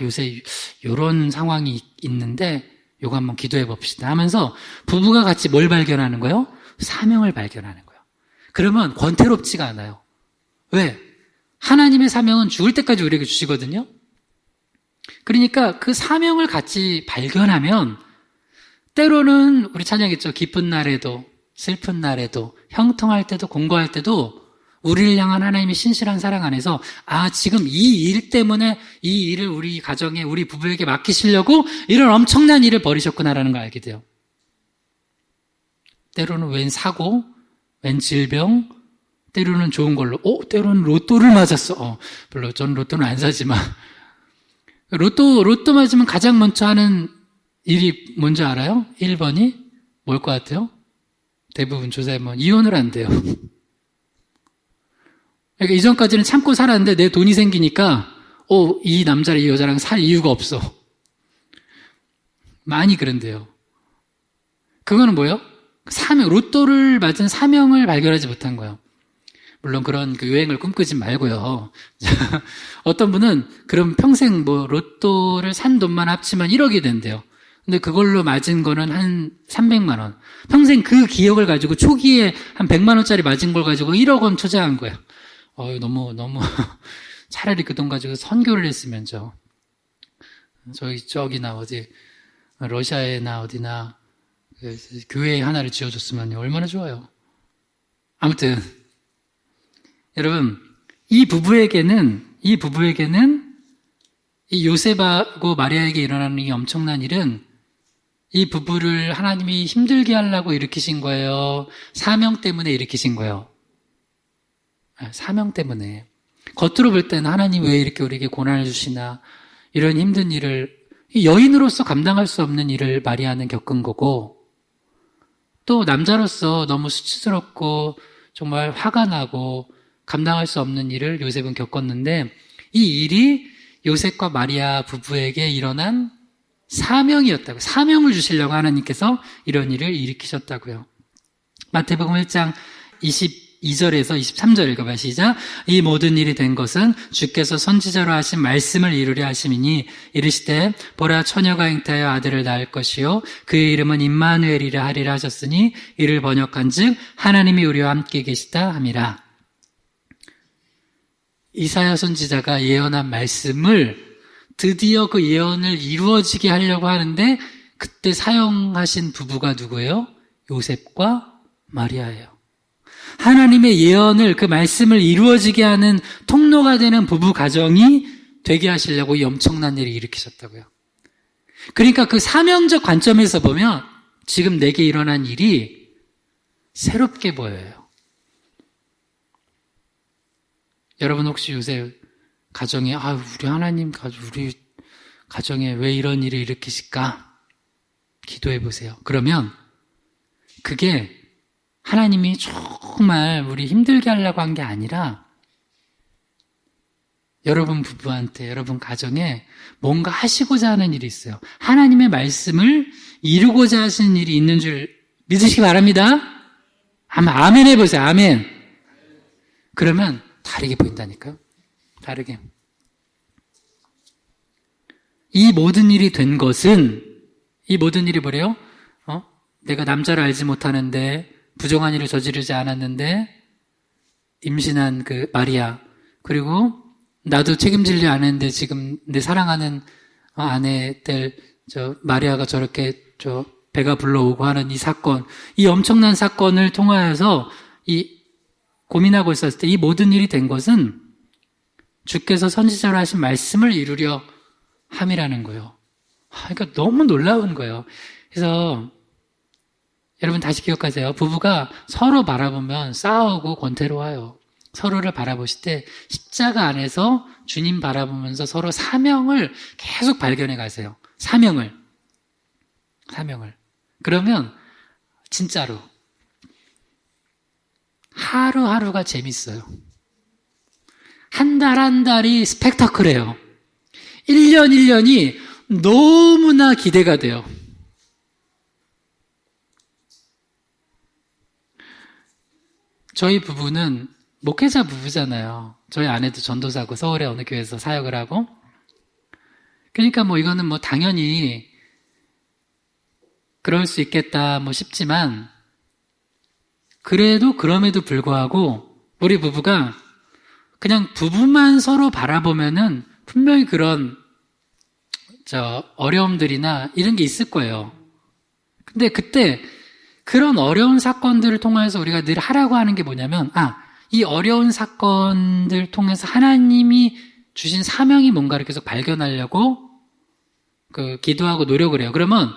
요새 이런 상황이 있는데 요거 한번 기도해 봅시다 하면서 부부가 같이 뭘 발견하는 거예요? 사명을 발견하는 거예요. 그러면 권태롭지가 않아요. 왜? 하나님의 사명은 죽을 때까지 우리에게 주시거든요. 그러니까 그 사명을 같이 발견하면 때로는 우리 찬양했죠. 기쁜 날에도 슬픈 날에도 형통할 때도 공고할 때도 우리를 향한 하나님의 신실한 사랑 안에서 지금 이 일 때문에 이 일을 우리 가정에 우리 부부에게 맡기시려고 이런 엄청난 일을 벌이셨구나라는 걸 알게 돼요. 때로는 웬 사고, 웬 질병, 때로는 좋은 걸로, 때로는 로또를 맞았어. 별로 전 로또는 안 사지만. 로또 맞으면 가장 먼저 하는 일이 뭔지 알아요? 1번이? 뭘 것 같아요? 대부분 조사해보면 이혼을 한대요. 그러니까 이전까지는 참고 살았는데 내 돈이 생기니까, 이 남자를 이 여자랑 살 이유가 없어. 많이 그런데요. 그거는 뭐예요? 로또를 맞은 사명을 발견하지 못한 거예요. 물론 그런 여행을 꿈꾸지 말고요. 어떤 분은 그럼 평생 로또를 산 돈만 합치면 1억이 된대요. 근데 그걸로 맞은 거는 한 300만 원. 평생 그 기억을 가지고 초기에 한 100만 원짜리 맞은 걸 가지고 1억 원 투자한 거예요. 너무 차라리 그 돈 가지고 선교를 했으면 저기나 어디 러시아에나 어디나 교회 하나를 지어줬으면 얼마나 좋아요. 아무튼 여러분 이 부부에게는 이 요셉하고 마리아에게 일어나는 이 엄청난 일은 이 부부를 하나님이 힘들게 하려고 일으키신 거예요? 사명 때문에 일으키신 거예요? 사명 때문에. 겉으로 볼 때는 하나님 왜 이렇게 우리에게 고난을 주시나 이런 힘든 일을 여인으로서 감당할 수 없는 일을 마리아는 겪은 거고 또 남자로서 너무 수치스럽고 정말 화가 나고 감당할 수 없는 일을 요셉은 겪었는데 이 일이 요셉과 마리아 부부에게 일어난 사명이었다고. 사명을 주시려고 하나님께서 이런 일을 일으키셨다고요. 마태복음 1장 22절에서 23절 읽어봐. 시작. 이 모든 일이 된 것은 주께서 선지자로 하신 말씀을 이루려 하심이니 이르시되 보라 처녀가 잉태하여 아들을 낳을 것이요 그의 이름은 임마누엘이라 하리라 하셨으니 이를 번역한즉 하나님이 우리와 함께 계시다 함이라. 이사야 선지자가 예언한 말씀을 드디어 그 예언을 이루어지게 하려고 하는데 그때 사용하신 부부가 누구예요? 요셉과 마리아예요. 하나님의 예언을, 그 말씀을 이루어지게 하는 통로가 되는 부부 가정이 되게 하시려고 이 엄청난 일을 일으키셨다고요. 그러니까 그 사명적 관점에서 보면 지금 내게 일어난 일이 새롭게 보여요. 여러분 혹시 요새 가정에 우리 하나님 우리 가정에 왜 이런 일을 일으키실까? 기도해 보세요. 그러면 그게 하나님이 정말 우리 힘들게 하려고 한 게 아니라 여러분 부부한테, 여러분 가정에 뭔가 하시고자 하는 일이 있어요. 하나님의 말씀을 이루고자 하시는 일이 있는 줄 믿으시기 바랍니다. 아멘 해보세요. 아멘. 그러면 다르게 보인다니까요. 다르게. 이 모든 일이 된 것은, 이 모든 일이 뭐래요? 내가 남자를 알지 못하는데 부정한 일을 저지르지 않았는데 임신한 그 마리아, 그리고 나도 책임지려 안 했는데 지금 내 사랑하는 아내 될 마리아가 저렇게 배가 불러오고 하는 이 사건, 이 엄청난 사건을 통하여서 이 고민하고 있었을 때 이 모든 일이 된 것은 주께서 선지자로 하신 말씀을 이루려 함이라는 거예요. 그러니까 너무 놀라운 거예요. 그래서 여러분 다시 기억하세요. 부부가 서로 바라보면 싸우고 권태로워요. 서로를 바라보실 때 십자가 안에서 주님 바라보면서 서로 사명을 계속 발견해 가세요. 사명을. 그러면 진짜로 하루하루가 재밌어요. 한 달 한 달이 스펙타클해요. 1년 1년이 너무나 기대가 돼요. 저희 부부는 목회자 부부잖아요. 저희 아내도 전도사고 서울의 어느 교회에서 사역을 하고. 그러니까 이거는 당연히 그럴 수 있겠다 싶지만 그럼에도 불구하고 우리 부부가 그냥 부부만 서로 바라보면은 분명히 그런 어려움들이나 이런 게 있을 거예요. 근데 그때 그런 어려운 사건들을 통해서 우리가 늘 하라고 하는 게 뭐냐면 이 어려운 사건들 통해서 하나님이 주신 사명이 뭔가를 계속 발견하려고 기도하고 노력을 해요. 그러면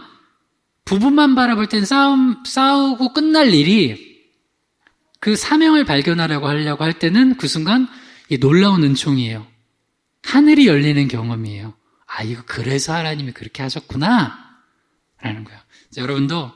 부부만 바라볼 땐 싸우고 끝날 일이 그 사명을 발견하려고 하려고 할 때는 그 순간 이 놀라운 은총이에요. 하늘이 열리는 경험이에요. 이거 그래서 하나님이 그렇게 하셨구나 라는 거예요. 여러분도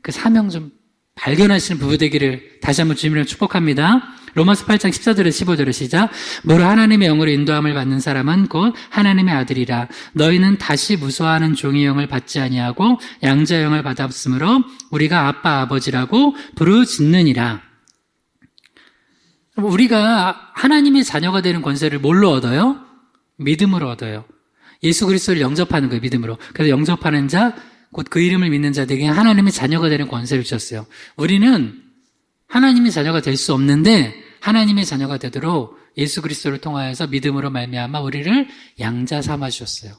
그 사명 좀 발견하시는 부부 되기를 다시 한번 주님으로 축복합니다. 로마서 8장 14절에서 15절에 시작. 무릇 하나님의 영으로 인도함을 받는 사람은 곧 하나님의 아들이라. 너희는 다시 무소하는 종의 영을 받지 아니하고 양자의 영을 받았으므로 우리가 아빠 아버지라고 부르짖느니라. 우리가 하나님의 자녀가 되는 권세를 뭘로 얻어요? 믿음으로 얻어요. 예수 그리스도를 영접하는 거예요. 믿음으로. 그래서 영접하는 자, 곧 그 이름을 믿는 자들에게 하나님의 자녀가 되는 권세를 주셨어요. 우리는 하나님의 자녀가 될 수 없는데 하나님의 자녀가 되도록 예수 그리스도를 통하여서 믿음으로 말미암아 우리를 양자 삼아 주셨어요.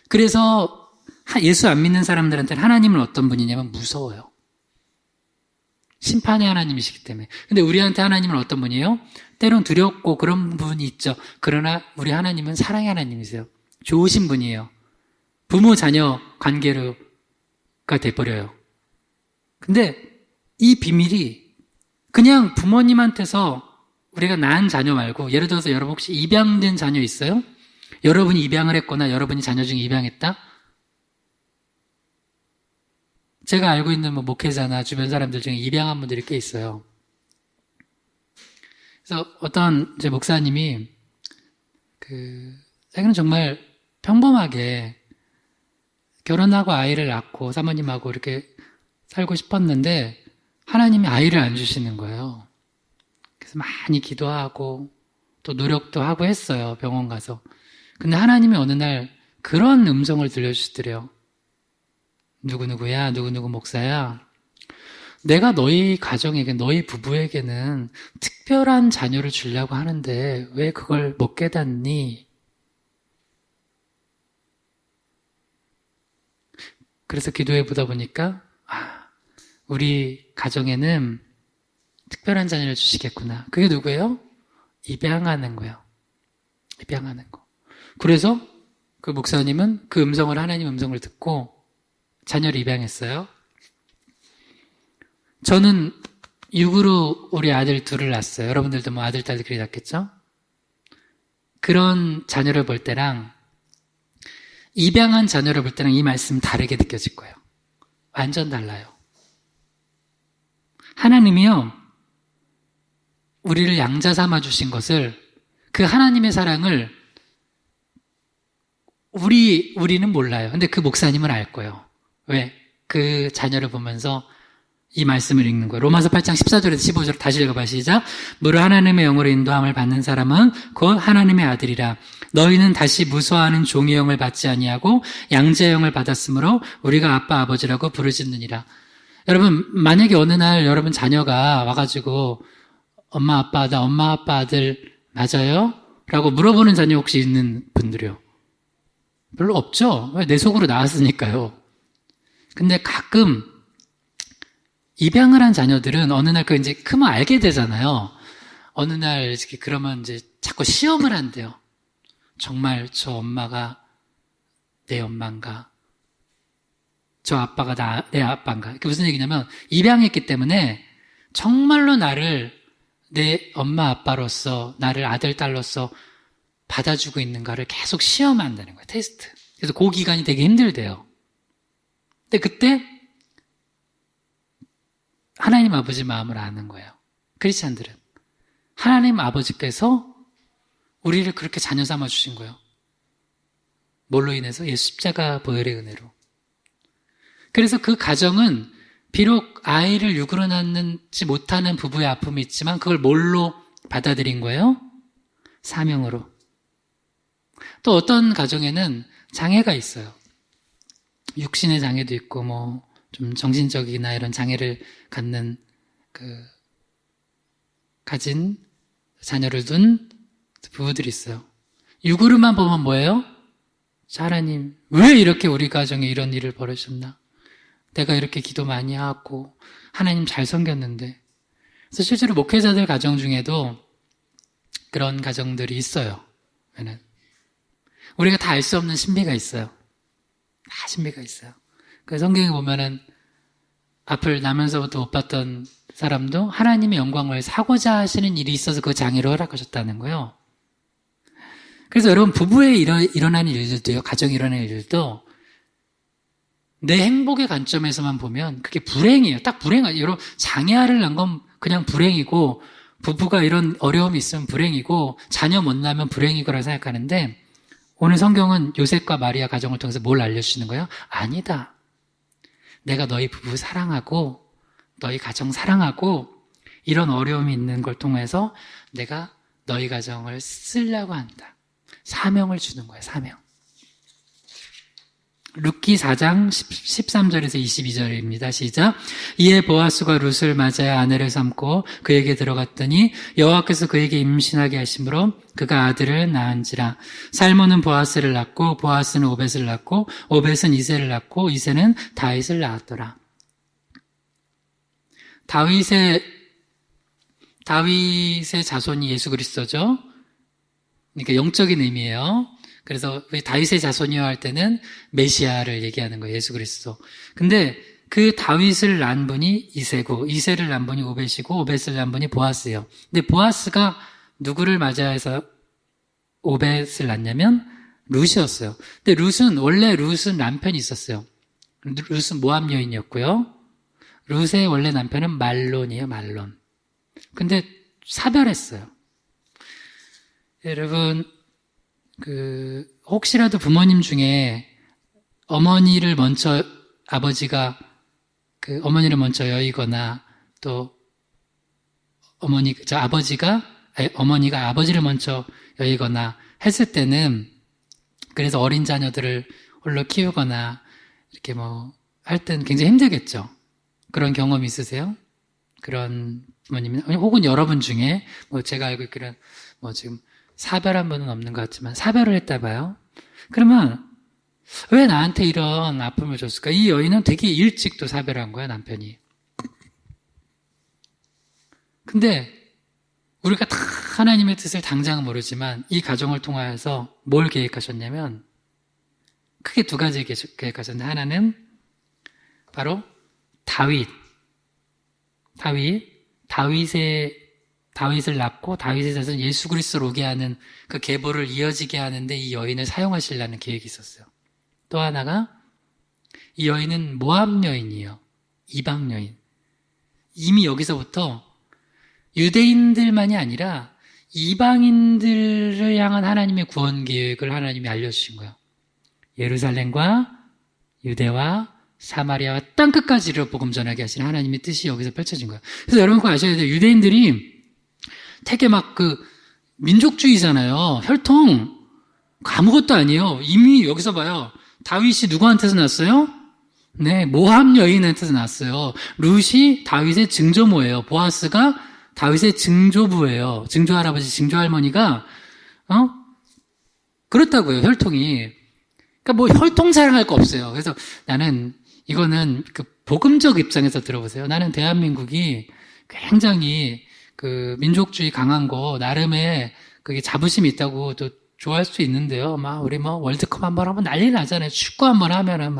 그래서 예수 안 믿는 사람들한테는 하나님은 어떤 분이냐면 무서워요. 심판의 하나님이시기 때문에. 근데 우리한테 하나님은 어떤 분이에요? 때론 두렵고 그런 부분이 있죠. 그러나 우리 하나님은 사랑의 하나님이세요. 좋으신 분이에요. 부모 자녀 관계가 돼버려요. 근데 이 비밀이 그냥 부모님한테서 우리가 낳은 자녀 말고, 예를 들어서 여러분 혹시 입양된 자녀 있어요? 여러분이 입양을 했거나 여러분이 자녀 중에 입양했다? 제가 알고 있는 목회자나 주변 사람들 중에 입양한 분들이 꽤 있어요. 그래서 어떤 제 목사님이 자기는 정말 평범하게 결혼하고 아이를 낳고 사모님하고 이렇게 살고 싶었는데 하나님이 아이를 안 주시는 거예요. 그래서 많이 기도하고 또 노력도 하고 했어요. 병원 가서. 근데 하나님이 어느 날 그런 음성을 들려주시더래요. 누구누구야, 누구누구 목사야. 내가 너희 가정에게, 너희 부부에게는 특별한 자녀를 주려고 하는데 왜 그걸 못 깨닫니? 그래서 기도해 보다 보니까 우리 가정에는 특별한 자녀를 주시겠구나. 그게 누구예요? 입양하는 거예요. 입양하는 거. 그래서 그 목사님은 그 음성을, 하나님 음성을 듣고 자녀를 입양했어요. 저는 육으로 우리 아들 둘을 낳았어요. 여러분들도 뭐 아들, 딸들 그리 낳겠죠? 그런 자녀를 볼 때랑 입양한 자녀를 볼 때랑 이 말씀 다르게 느껴질 거예요. 완전 달라요. 하나님이요, 우리를 양자 삼아 주신 것을, 그 하나님의 사랑을 우리는 몰라요. 근데 그 목사님은 알 거예요. 왜? 그 자녀를 보면서 이 말씀을 읽는 거예요. 로마서 8장 14절에서 15절 다시 읽어봐. 시작. 무릇 하나님의 영으로 인도함을 받는 사람은 곧 하나님의 아들이라. 너희는 다시 무소하는 종의 영을 받지 아니하고 양자의 영을 받았으므로 우리가 아빠 아버지라고 부르짖느니라. 여러분, 만약에 어느 날 여러분 자녀가 와가지고 엄마 아빠, 나 엄마 아빠 아들 맞아요? 라고 물어보는 자녀 혹시 있는 분들이요? 별로 없죠? 내 속으로 나왔으니까요. 근데 가끔 입양을 한 자녀들은 어느 날 그 이제 크면 알게 되잖아요. 어느 날 이렇게 그러면 이제 자꾸 시험을 한대요. 정말 저 엄마가 내 엄마인가? 저 아빠가 내 아빠인가? 그게 무슨 얘기냐면 입양했기 때문에 정말로 나를 내 엄마 아빠로서, 나를 아들 딸로서 받아주고 있는가를 계속 시험한다는 거예요. 테스트. 그래서 그 기간이 되게 힘들대요. 근데 그때 하나님 아버지 마음을 아는 거예요. 크리스찬들은. 하나님 아버지께서 우리를 그렇게 자녀 삼아 주신 거예요. 뭘로 인해서? 예수 십자가 보혈의 은혜로. 그래서 그 가정은 비록 아이를 육으로 낳지 못하는 부부의 아픔이 있지만 그걸 뭘로 받아들인 거예요? 사명으로. 또 어떤 가정에는 장애가 있어요. 육신의 장애도 있고 뭐 좀 정신적이나 이런 장애를 가진 자녀를 둔 부부들이 있어요. 육으로만 보면 뭐예요? 하나님, 왜 이렇게 우리 가정에 이런 일을 벌이셨나? 내가 이렇게 기도 많이 하고 하나님 잘 섬겼는데. 그래서 실제로 목회자들 가정 중에도 그런 가정들이 있어요. 우리가 다 알 수 없는 신비가 있어요. 다 신비가 있어요. 그 성경에 보면은 앞을 나면서부터 못 봤던 사람도 하나님의 영광을 위해서 하고자 하시는 일이 있어서 그 장애를 허락하셨다는 거예요. 그래서 여러분, 부부에 일어나는 일들도요, 가정에 일어나는 일들도 내 행복의 관점에서만 보면 그게 불행이에요. 딱 불행이에요. 여러분, 장애아를 낳은 건 그냥 불행이고, 부부가 이런 어려움이 있으면 불행이고, 자녀 못 낳으면 불행이거라 생각하는데, 오늘 성경은 요셉과 마리아 가정을 통해서 뭘 알려주시는 거예요? 아니다. 내가 너희 부부 사랑하고 너희 가정 사랑하고 이런 어려움이 있는 걸 통해서 내가 너희 가정을 쓰려고 한다. 사명을 주는 거예요. 사명. 룻기 4장 13절에서 22절입니다. 시작. 이에 보아스가 룻을 맞아야 아내를 삼고 그에게 들어갔더니 여호와께서 그에게 임신하게 하심으로 그가 아들을 낳은지라. 살몬은 보아스를 낳고 보아스는 오벳을 낳고 오벳은 이새를 낳고 이새는 다윗을 낳았더라. 다윗의 자손이 예수 그리스도죠. 그러니까 영적인 의미예요. 그래서 다윗의 자손이요 할 때는 메시아를 얘기하는 거예요. 예수 그리스도. 근데 그 다윗을 낳은 분이 이새고 이새를 낳은 분이 오벳이고 오벳을 낳은 분이 보아스예요. 근데 보아스가 누구를 맞이해서 오벳을 낳냐면 룻이었어요. 근데 원래 룻은 남편이 있었어요. 룻은 모압 여인이었고요. 룻의 원래 남편은 말론이에요. 말론. 근데 사별했어요. 여러분, 혹시라도 부모님 중에 어머니를 먼저 어머니를 먼저 여의거나 또 어머니가 아버지를 먼저 여의거나 했을 때는 그래서 어린 자녀들을 홀로 키우거나 이렇게 할 때는 굉장히 힘들겠죠. 그런 경험 있으세요? 그런 부모님, 혹은 여러분 중에 제가 알고 있기로는 지금 사별한 분은 없는 것 같지만 사별을 했다 봐요. 그러면 왜 나한테 이런 아픔을 줬을까? 이 여인은 되게 일찍 또 사별한 거야, 남편이. 근데 우리가 다 하나님의 뜻을 당장은 모르지만 이 가정을 통하여서 뭘 계획하셨냐면 크게 두 가지 계획하셨는데, 하나는 바로 다윗을 낳고 다윗의 자손 예수 그리스도로 오게 하는 그 계보를 이어지게 하는데 이 여인을 사용하시려는 계획이 있었어요. 또 하나가 이 여인은 모압 여인이에요. 이방 여인. 이미 여기서부터 유대인들만이 아니라 이방인들을 향한 하나님의 구원 계획을 하나님이 알려주신 거예요. 예루살렘과 유대와 사마리아와 땅끝까지 이르러 복음 전하게 하시는 하나님의 뜻이 여기서 펼쳐진 거예요. 그래서 여러분 그거 아셔야 돼요. 유대인들이 되게 민족주의잖아요. 혈통. 아무것도 아니에요. 이미 여기서 봐요. 다윗이 누구한테서 났어요? 네, 모압 여인한테서 났어요. 룻이 다윗의 증조모예요. 보아스가 다윗의 증조부예요. 증조할아버지, 증조할머니가 그렇다고요. 혈통이. 그러니까 혈통 자랑할 거 없어요. 그래서 나는 이거는 복음적 입장에서 들어보세요. 나는 대한민국이 굉장히 민족주의 강한 거 나름의 그게 자부심이 있다고 또 좋아할 수 있는데요. 우리 월드컵 한번 하면 난리 나잖아요. 축구 한번 하면은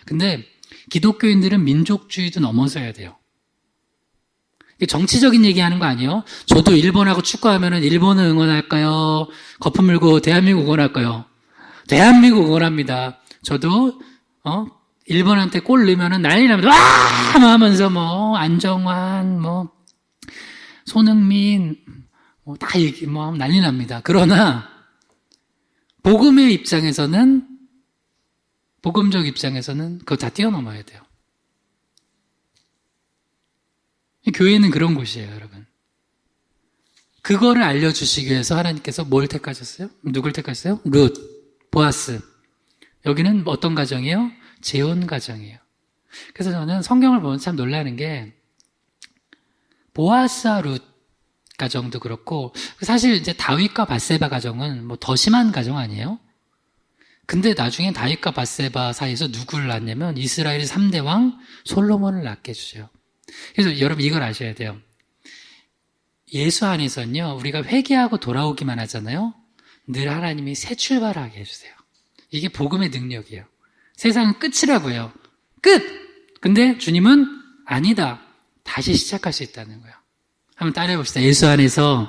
근데 기독교인들은 민족주의도 넘어서야 돼요. 정치적인 얘기하는 거 아니에요? 저도 일본하고 축구하면은 일본을 응원할까요? 거품 물고 대한민국 응원할까요? 대한민국 응원합니다. 저도 일본한테 골 넣으면은 난리 납니다. 와! 하면서 안정환, 손흥민 다 난리 납니다. 그러나 복음적 입장에서는 그거 다 뛰어넘어야 돼요. 교회는 그런 곳이에요, 여러분. 그거를 알려주시기 위해서 하나님께서 뭘 택하셨어요? 누굴 택하셨어요? 룻, 보아스. 여기는 어떤 가정이에요? 재혼 가정이에요. 그래서 저는 성경을 보면 참 놀라는 게 보아스와 룻 가정도 그렇고 사실 이제 다윗과 밧세바 가정은 더 심한 가정 아니에요? 근데 나중에 다윗과 밧세바 사이에서 누구를 낳냐면 이스라엘의 3대 왕 솔로몬을 낳게 해주세요. 그래서 여러분 이걸 아셔야 돼요. 예수 안에서는요, 우리가 회개하고 돌아오기만 하잖아요. 늘 하나님이 새 출발하게 해주세요. 이게 복음의 능력이에요. 세상은 끝이라고 해요. 끝! 근데 주님은 아니다. 다시 시작할 수 있다는 거예요. 한번 따라해 봅시다. 예수 안에서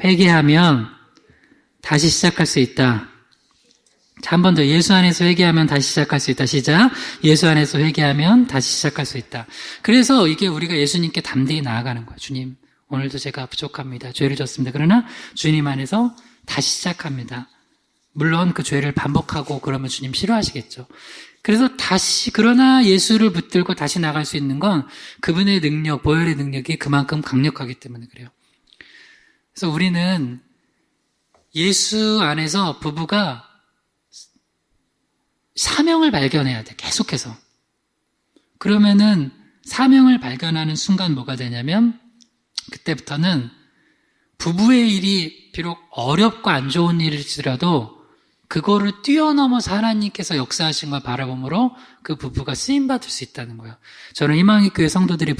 회개하면 다시 시작할 수 있다. 자, 한 번 더. 예수 안에서 회개하면 다시 시작할 수 있다. 시작. 예수 안에서 회개하면 다시 시작할 수 있다. 그래서 이게 우리가 예수님께 담대히 나아가는 거예요. 주님, 오늘도 제가 부족합니다. 죄를 졌습니다. 그러나 주님 안에서 다시 시작합니다. 물론 그 죄를 반복하고 그러면 주님 싫어하시겠죠. 그래서 그러나 예수를 붙들고 다시 나갈 수 있는 건 그분의 능력, 보혈의 능력이 그만큼 강력하기 때문에 그래요. 그래서 우리는 예수 안에서 부부가 사명을 발견해야 돼, 계속해서. 그러면은 사명을 발견하는 순간 뭐가 되냐면 그때부터는 부부의 일이 비록 어렵고 안 좋은 일일지라도 그거를 뛰어넘어서 하나님께서 역사하신 걸 바라봄으로 그 부부가 쓰임받을 수 있다는 거예요. 저는 희망의교회 성도님들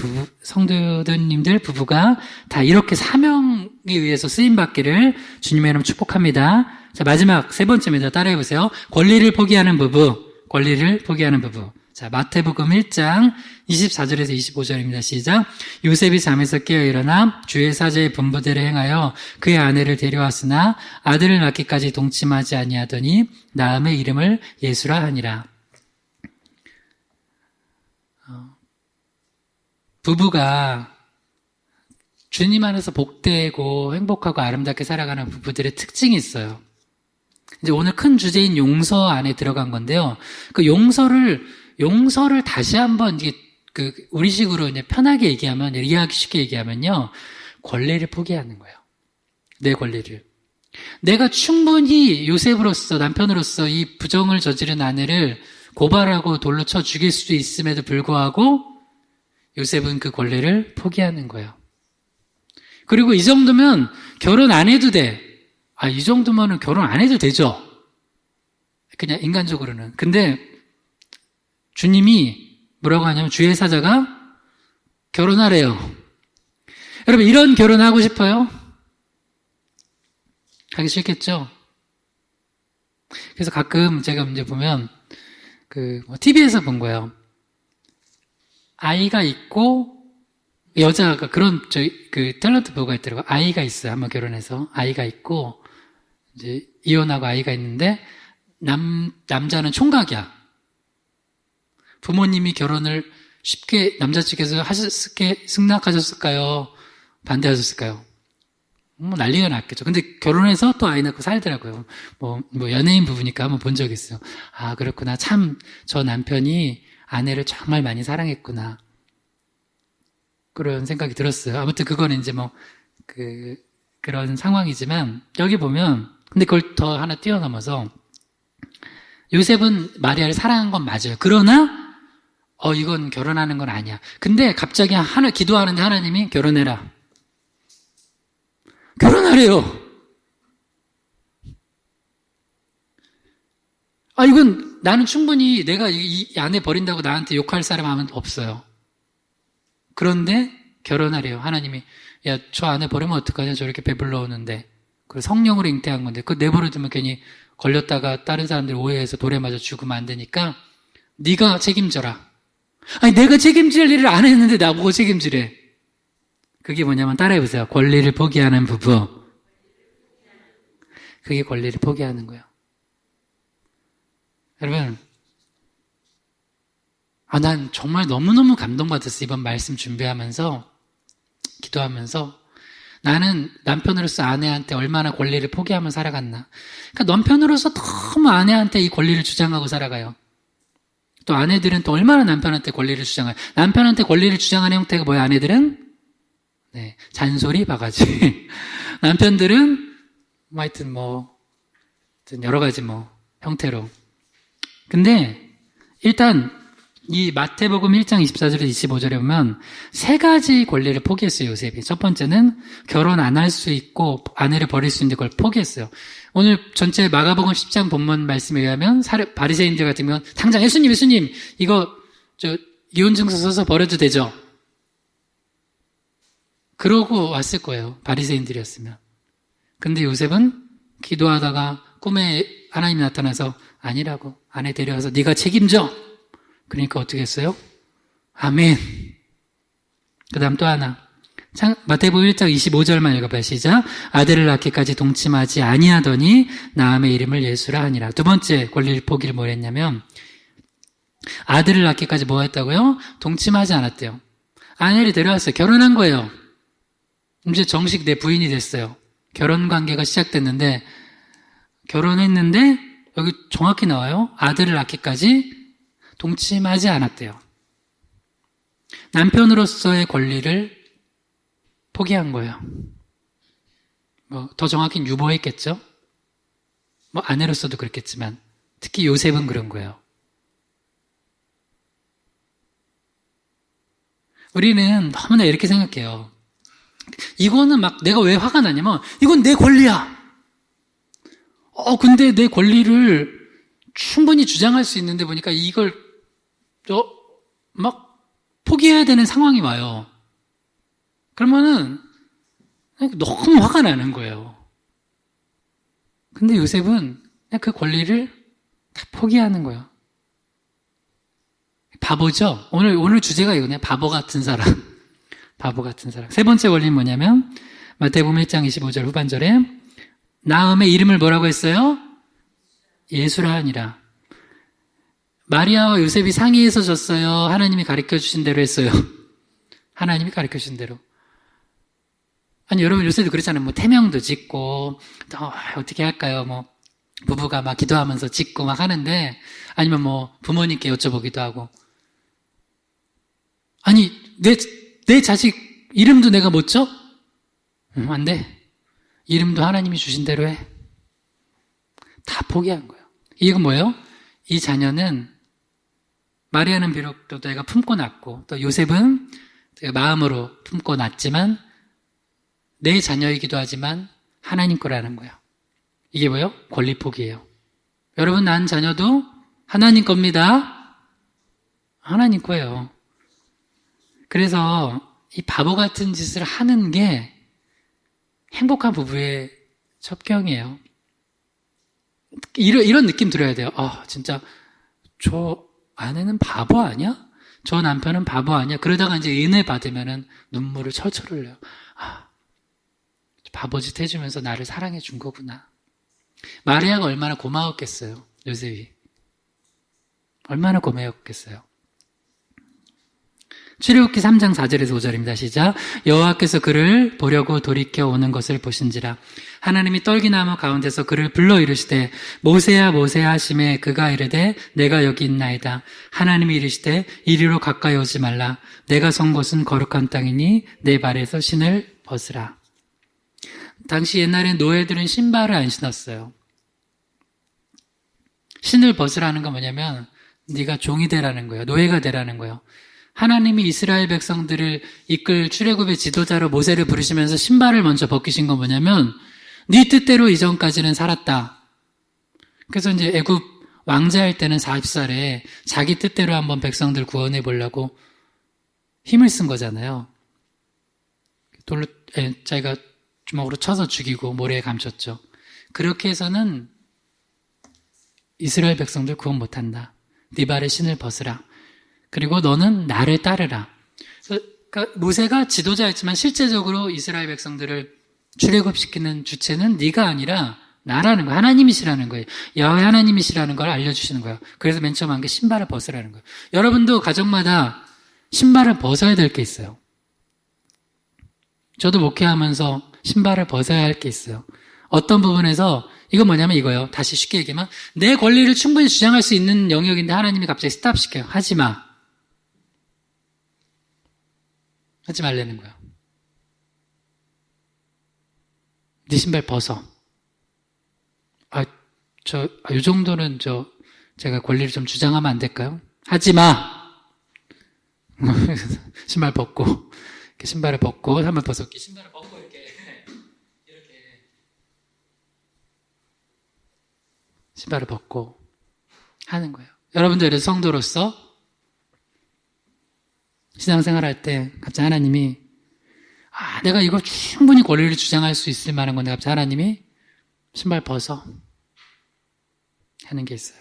부부가 다 이렇게 사명에 의해서 쓰임받기를 주님의 이름으로 축복합니다. 자, 마지막 세 번째입니다. 따라해보세요. 권리를 포기하는 부부. 자, 마태복음 1장 24절에서 25절입니다. 시작. 요셉이 잠에서 깨어 일어나 주의 사제의 분부대로 행하여 그의 아내를 데려왔으나 아들을 낳기까지 동침하지 아니하더니 낳음의 이름을 예수라 하니라. 부부가 주님 안에서 복되고 행복하고 아름답게 살아가는 부부들의 특징이 있어요. 이제 오늘 큰 주제인 용서 안에 들어간 건데요. 그 용서를 다시 한번 이게 우리식으로 이제 편하게 얘기하면, 이해하기 쉽게 얘기하면요. 권리를 포기하는 거예요. 내 권리를. 내가 충분히 요셉으로서, 남편으로서 이 부정을 저지른 아내를 고발하고 돌로 쳐 죽일 수도 있음에도 불구하고 요셉은 그 권리를 포기하는 거예요. 그리고 이 정도면 결혼 안 해도 돼. 이 정도면은 결혼 안 해도 되죠. 그냥 인간적으로는. 근데 주님이 뭐라고 하냐면 주의 사자가 결혼하래요. 여러분 이런 결혼하고 싶어요? 하기 싫겠죠? 그래서 가끔 제가 이제 보면 TV에서 본 거예요. 아이가 있고 여자가 그런 탤런트 배우가 있더라고요. 아이가 있어요. 한번 결혼해서 아이가 있고 이제 이혼하고 아이가 있는데 남자는 총각이야. 부모님이 결혼을 쉽게 남자 측에서 승낙하셨을까요? 반대하셨을까요? 난리가 났겠죠. 근데 결혼해서 또 아이 낳고 살더라고요. 뭐 연예인 부부니까 한번 본 적 있어요. 그렇구나. 참, 저 남편이 아내를 정말 많이 사랑했구나. 그런 생각이 들었어요. 아무튼 그건 이제 그런 상황이지만, 여기 보면, 근데 그걸 더 하나 뛰어넘어서, 요셉은 마리아를 사랑한 건 맞아요. 그러나, 이건 결혼하는 건 아니야. 근데 갑자기 기도하는데 하나님이 결혼해라. 결혼하래요. 이건 나는 충분히 내가 이 아내 버린다고 나한테 욕할 사람 없어요. 그런데 결혼하래요. 하나님이 야, 저 아내 버리면 어떡하냐? 저렇게 배불러 오는데. 그리고 성령으로 잉태한 건데 그거 내버려두면 괜히 걸렸다가 다른 사람들 오해해서 돌에 맞아 죽으면 안 되니까 네가 책임져라. 내가 책임질 일을 안 했는데 나보고 책임지래. 그게 뭐냐면 따라해보세요. 권리를 포기하는 부부. 그게 권리를 포기하는 거예요. 여러분, 난 정말 너무너무 감동받았어요. 이번 말씀 준비하면서, 기도하면서. 나는 남편으로서 아내한테 얼마나 권리를 포기하며 살아갔나. 그러니까 남편으로서 너무 아내한테 이 권리를 주장하고 살아가요. 또 아내들은 또 얼마나 남편한테 권리를 주장해요. 남편한테 권리를 주장하는 형태가 뭐예요, 아내들은? 네, 잔소리, 바가지. 남편들은, 하여튼 여러 가지 형태로. 근데, 일단, 이 마태복음 1장 24절에서 25절에 보면, 세 가지 권리를 포기했어요, 요셉이. 첫 번째는, 결혼 안 할 수 있고, 아내를 버릴 수 있는 걸 포기했어요. 오늘 전체 마가복음 10장 본문 말씀에 의하면, 바리새인들 같은 경우는, 당장 예수님, 이거, 이혼증서 써서 버려도 되죠? 그러고 왔을 거예요. 바리새인들이었으면. 근데 요셉은 기도하다가 꿈에 하나님이 나타나서 아니라고 아내 데려와서 네가 책임져. 그러니까 어떻게 했어요? 아멘. 그 다음 또 하나. 마태복음 1장 25절만 읽어봐요. 시작. 아들을 낳기까지 동침하지 아니하더니 나음의 이름을 예수라 하니라. 두 번째 권리를 포기를 뭘 했냐면 아들을 낳기까지 뭐 했다고요? 동침하지 않았대요. 아내를 데려왔어요. 결혼한 거예요. 이제 정식 내 부인이 됐어요. 결혼 관계가 시작됐는데 결혼했는데 여기 정확히 나와요. 아들을 낳기까지 동침하지 않았대요. 남편으로서의 권리를 포기한 거예요. 더 정확히는 유보했겠죠? 아내로서도 그랬겠지만 특히 요셉은 그런 거예요. 우리는 너무나 이렇게 생각해요. 이거는 내가 왜 화가 나냐면 이건 내 권리야. 근데 내 권리를 충분히 주장할 수 있는데 보니까 이걸 포기해야 되는 상황이 와요. 그러면은 너무 화가 나는 거예요. 근데 요셉은 그냥 그 권리를 다 포기하는 거예요. 바보죠? 오늘 주제가 이거네요. 바보 같은 사람. 바보 같은 사람. 세 번째 권리는 뭐냐면 마태복음 1장 25절 후반절에 나음의 이름을 뭐라고 했어요? 예수라 하니라. 마리아와 요셉이 상의해서 줬어요? 하나님이 가르쳐주신 대로 했어요? 하나님이 가르쳐주신 대로. 아니 여러분 요새도 그렇잖아요. 태명도 짓고 어떻게 할까요? 부부가 막 기도하면서 짓고 막 하는데, 아니면 뭐 부모님께 여쭤보기도 하고, 아니 내 자식 이름도 내가 못 줘? 안 돼. 이름도 하나님이 주신 대로 해. 다 포기한 거예요. 이건 뭐예요? 이 자녀는 마리아는 비록 또 내가 품고 낳고 또 요셉은 내가 마음으로 품고 낳지만 내 자녀이기도 하지만 하나님 거라는 거예요. 이게 뭐예요? 권리 포기예요. 여러분 낳은 자녀도 하나님 겁니다. 하나님 거예요. 그래서 이 바보 같은 짓을 하는 게 행복한 부부의 첩경이에요. 이런 느낌 들어야 돼요. 진짜 저 아내는 바보 아니야? 저 남편은 바보 아니야? 그러다가 이제 은혜 받으면은 눈물을 철철 흘려요. 바보짓 해주면서 나를 사랑해 준 거구나. 마리아가 얼마나 고마웠겠어요. 요셉이. 얼마나 고마웠겠어요. 출애굽기 3장 4절에서 5절입니다. 시작. 여호와께서 그를 보려고 돌이켜 오는 것을 보신지라. 하나님이 떨기나무 가운데서 그를 불러 이르시되 모세야 모세야 하시매 그가 이르되 내가 여기 있나이다. 하나님이 이르시되 이리로 가까이 오지 말라. 내가 선 곳은 거룩한 땅이니 내 발에서 신을 벗으라. 당시 옛날엔 노예들은 신발을 안 신었어요. 신을 벗으라는 건 뭐냐면 네가 종이 되라는 거예요. 노예가 되라는 거예요. 하나님이 이스라엘 백성들을 이끌 출애굽의 지도자로 모세를 부르시면서 신발을 먼저 벗기신 건 뭐냐면 네 뜻대로 이전까지는 살았다. 그래서 이제 애굽 왕자일 때는 40살에 자기 뜻대로 한번 백성들 구원해 보려고 힘을 쓴 거잖아요. 돌로 자기가 주먹으로 쳐서 죽이고 모래에 감췄죠. 그렇게 해서는 이스라엘 백성들 구원 못한다. 네 발에 신을 벗으라. 그리고 너는 나를 따르라. 그러니까 모세가 지도자였지만 실제적으로 이스라엘 백성들을 출애굽시키는 주체는 네가 아니라 나라는 거예요. 하나님이시라는 거예요. 여호와 하나님이시라는 걸 알려주시는 거예요. 그래서 맨 처음 한 게 신발을 벗으라는 거예요. 여러분도 가정마다 신발을 벗어야 될 게 있어요. 저도 목회하면서 신발을 벗어야 할 게 있어요. 어떤 부분에서 이건 뭐냐면 이거예요. 다시 쉽게 얘기하면 내 권리를 충분히 주장할 수 있는 영역인데 하나님이 갑자기 스탑시켜요. 하지 마. 하지 말라는 거야. 네 신발 벗어. 이 정도는 제가 권리를 좀 주장하면 안 될까요? 하지 마. 신발 벗고, 신발을 벗고, 한번 벗었기. 신발을 벗고 이렇게 신발을 벗고 하는 거예요. 여러분들 그래서 성도로서 신앙생활 할 때 갑자기 하나님이 내가 이거 충분히 권리를 주장할 수 있을 만한 건데 갑자기 하나님이 신발 벗어 하는 게 있어요.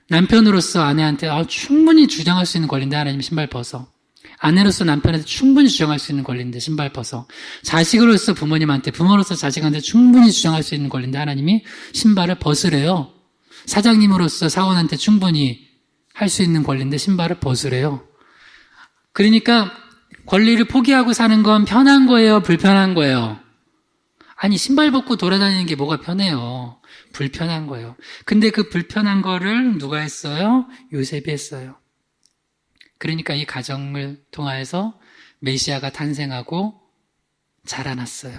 남편으로서 아내한테 충분히 주장할 수 있는 권리인데 하나님이 신발 벗어. 아내로서 남편한테 충분히 주장할 수 있는 권리인데 신발 벗어. 자식으로서 부모님한테, 부모로서 자식한테 충분히 주장할 수 있는 권리인데 하나님이 신발을 벗으래요. 사장님으로서 사원한테 충분히 할 수 있는 권리인데 신발을 벗으래요. 그러니까 권리를 포기하고 사는 건 편한 거예요? 불편한 거예요? 아니, 신발 벗고 돌아다니는 게 뭐가 편해요? 불편한 거예요. 근데 그 불편한 거를 누가 했어요? 요셉이 했어요. 그러니까 이 가정을 통하여서 메시아가 탄생하고 자라났어요.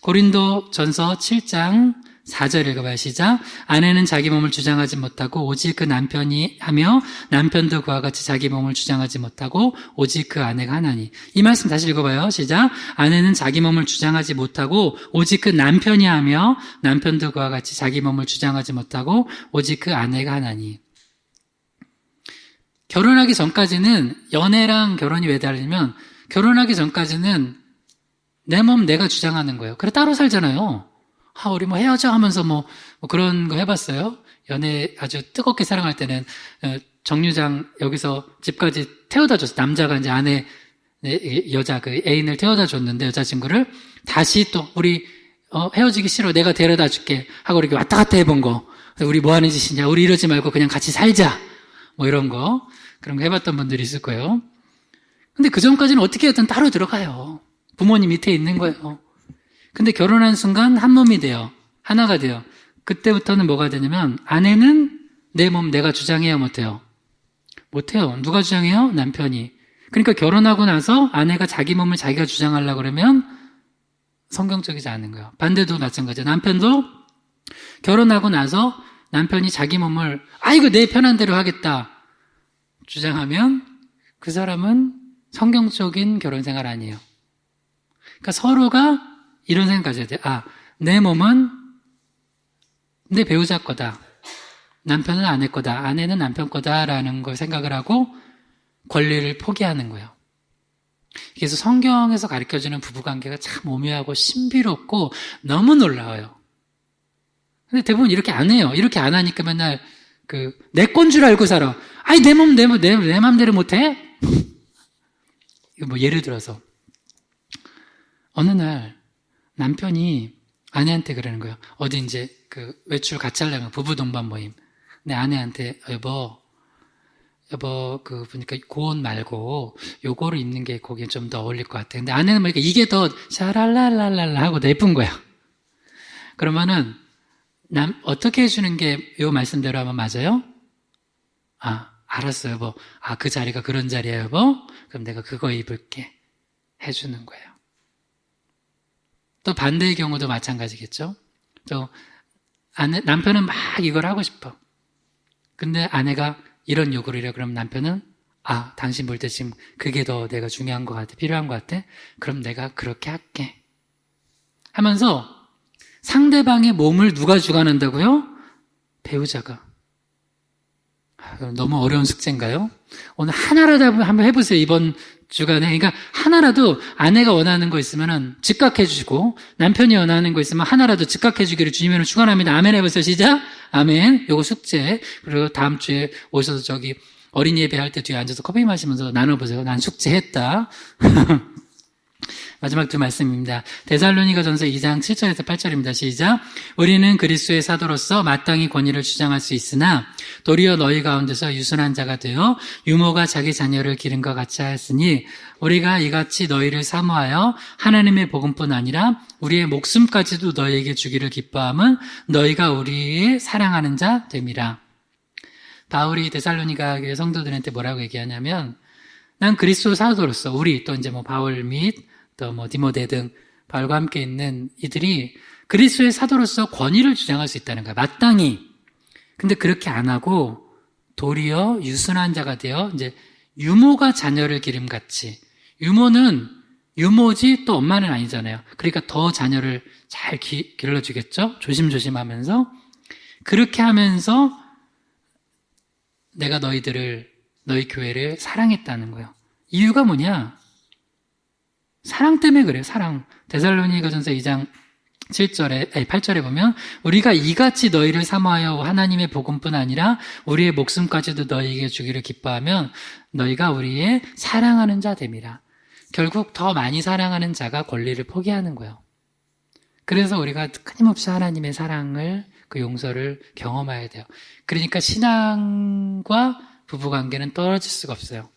고린도전서 7장 4절 읽어봐요. 시작. 아내는 자기 몸을 주장하지 못하고 오직 그 남편이 하며 남편도 그와 같이 자기 몸을 주장하지 못하고 오직 그 아내가 하나니. 이 말씀 다시 읽어봐요. 시작. 아내는 자기 몸을 주장하지 못하고 오직 그 남편이 하며 남편도 그와 같이 자기 몸을 주장하지 못하고 오직 그 아내가 하나니. 결혼하기 전까지는 연애랑 결혼이 왜 다르냐면 결혼하기 전까지는 내 몸 내가 주장하는 거예요. 그래 따로 살잖아요. 우리 뭐 헤어져 하면서 뭐 그런 거 해봤어요? 연애 아주 뜨겁게 사랑할 때는 정류장 여기서 집까지 태워다 줬어요. 남자가 이제 아내 여자 그 애인을 태워다 줬는데 여자친구를 다시 또 우리 헤어지기 싫어 내가 데려다 줄게 하고 이렇게 왔다 갔다 해본 거. 우리 뭐 하는 짓이냐? 우리 이러지 말고 그냥 같이 살자. 뭐 이런 거 그런 거 해봤던 분들이 있을 거예요. 근데 그 전까지는 어떻게 해든 따로 들어가요. 부모님 밑에 있는 거예요. 근데 결혼한 순간 한 몸이 돼요. 하나가 돼요. 그때부터는 뭐가 되냐면 아내는 내 몸 내가 주장해요, 못해요? 못해요. 누가 주장해요? 남편이. 그러니까 결혼하고 나서 아내가 자기 몸을 자기가 주장하려고 그러면 성경적이지 않은 거예요. 반대도 마찬가지예요. 남편도 결혼하고 나서 남편이 자기 몸을 이거 내 편한 대로 하겠다 주장하면 그 사람은 성경적인 결혼 생활 아니에요. 그러니까 서로가 이런 생각 가져야 돼요. 내 몸은 내 배우자 거다. 남편은 아내 거다. 아내는 남편 거다라는 걸 생각을 하고 권리를 포기하는 거예요. 그래서 성경에서 가르쳐주는 부부관계가 참 오묘하고 신비롭고 너무 놀라워요. 근데 대부분 이렇게 안 해요. 이렇게 안 하니까 맨날 내 건 줄 알고 살아. 내 몸, 내 맘대로 못해? 예를 들어서 어느 날 남편이 아내한테 그러는 거예요. 어디 이제 외출 같이 하려면 부부 동반 모임. 내 아내한테 여보 보니까 그 옷 말고 요거를 입는 게 거기에 좀 더 어울릴 것 같아. 근데 아내는 보니까 이게 더 샤랄랄랄랄라 하고 더 예쁜 거야. 그러면은 어떻게 해주는 게 요 말씀대로 하면 맞아요? 알았어 여보. 그 자리가 그런 자리야 여보. 그럼 내가 그거 입을게. 해주는 거예요. 또 반대의 경우도 마찬가지겠죠. 또 남편은 막 이걸 하고 싶어. 근데 아내가 이런 요구를 해요. 그럼 남편은 당신 볼 때 지금 그게 더 내가 중요한 것 같아. 필요한 것 같아. 그럼 내가 그렇게 할게. 하면서 상대방의 몸을 누가 주관한다고요? 배우자가. 너무 어려운 숙제인가요? 오늘 하나라도 한번 해보세요. 이번 주간에. 그러니까 하나라도 아내가 원하는 거 있으면 즉각해 주시고 남편이 원하는 거 있으면 하나라도 즉각해 주기를 주님으로 축원합니다. 아멘 해보세요. 시작. 아멘. 요거 숙제. 그리고 다음 주에 오셔서 어린이 예배 할 때 뒤에 앉아서 커피 마시면서 나눠보세요. 난 숙제했다. 마지막 두 말씀입니다. 데살로니가전서 2장 7절에서 8절입니다. 시작. 우리는 그리스도의 사도로서 마땅히 권위를 주장할 수 있으나 도리어 너희 가운데서 유순한 자가 되어 유모가 자기 자녀를 기름과 같이 하였으니 우리가 이같이 너희를 사모하여 하나님의 복음뿐 아니라 우리의 목숨까지도 너희에게 주기를 기뻐함은 너희가 우리의 사랑하는 자 됨이라. 바울이 데살로니가 성도들한테 뭐라고 얘기하냐면 난 그리스도 사도로서 우리 또 이제 바울 및 또 디모데 등 바울과 함께 있는 이들이 그리스도의 사도로서 권위를 주장할 수 있다는 거야. 마땅히. 근데 그렇게 안 하고 도리어 유순한 자가 되어 이제 유모가 자녀를 기름같이. 유모는 유모지 또 엄마는 아니잖아요. 그러니까 더 자녀를 잘 길러주겠죠. 조심조심하면서 그렇게 하면서 내가 너희 교회를 사랑했다는 거예요. 이유가 뭐냐? 사랑 때문에 그래요. 사랑. 데살로니가전서 2장 8절에 보면 우리가 이같이 너희를 사모하여 하나님의 복음뿐 아니라 우리의 목숨까지도 너희에게 주기를 기뻐하면 너희가 우리의 사랑하는 자 됨이라. 결국 더 많이 사랑하는 자가 권리를 포기하는 거예요. 그래서 우리가 끊임없이 하나님의 사랑을 그 용서를 경험해야 돼요. 그러니까 신앙과 부부관계는 떨어질 수가 없어요.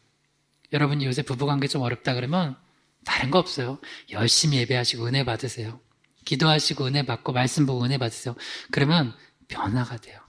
여러분이 요새 부부관계 좀 어렵다 그러면 다른 거 없어요. 열심히 예배하시고 은혜 받으세요. 기도하시고 은혜 받고 말씀 보고 은혜 받으세요. 그러면 변화가 돼요.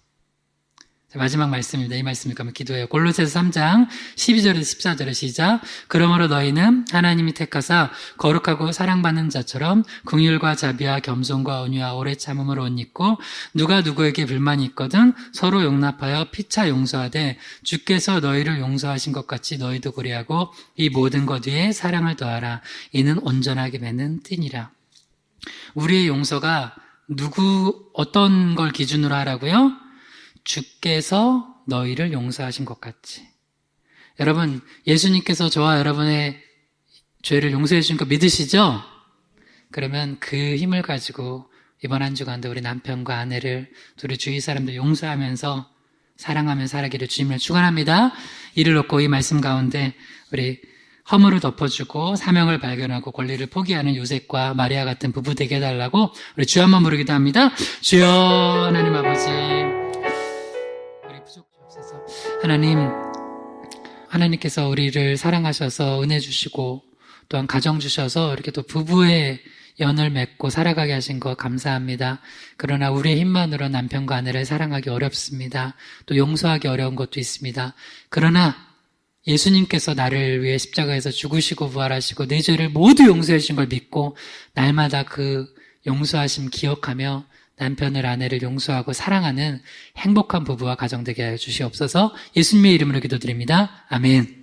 자, 마지막 말씀입니다. 이 말씀을 가면 기도해요. 골로새서 3장 12절에서 14절에 시작. 그러므로 너희는 하나님이 택하사 거룩하고 사랑받는 자처럼 긍휼과 자비와 겸손과 온유와 오래 참음을 옷 입고 누가 누구에게 불만이 있거든 서로 용납하여 피차 용서하되 주께서 너희를 용서하신 것 같이 너희도 그리하고 이 모든 것 위에 사랑을 더하라. 이는 온전하게 맺는 띠니라. 우리의 용서가 어떤 걸 기준으로 하라고요? 주께서 너희를 용서하신 것 같이. 여러분, 예수님께서 저와 여러분의 죄를 용서해 주신 거 믿으시죠? 그러면 그 힘을 가지고 이번 한 주간도 우리 남편과 아내를 우리 주위 사람들 용서하면서 사랑하며 살아기를 주님을 축원합니다. 이를 놓고 이 말씀 가운데 우리 허물을 덮어주고 사명을 발견하고 권리를 포기하는 요셉과 마리아 같은 부부 되게 해달라고 우리 주 한번 부르기도 합니다. 주여 하나님 아버지 우리 부족하옵소서. 하나님께서 우리를 사랑하셔서 은혜 주시고 또한 가정 주셔서 이렇게 또 부부의 연을 맺고 살아가게 하신 것 감사합니다. 그러나 우리의 힘만으로 남편과 아내를 사랑하기 어렵습니다. 또 용서하기 어려운 것도 있습니다. 그러나 예수님께서 나를 위해 십자가에서 죽으시고 부활하시고 내 죄를 모두 용서해 주신 걸 믿고 날마다 그 용서하심 기억하며 남편을 아내를 용서하고 사랑하는 행복한 부부와 가정 되게 하여 주시옵소서. 예수님의 이름으로 기도드립니다. 아멘.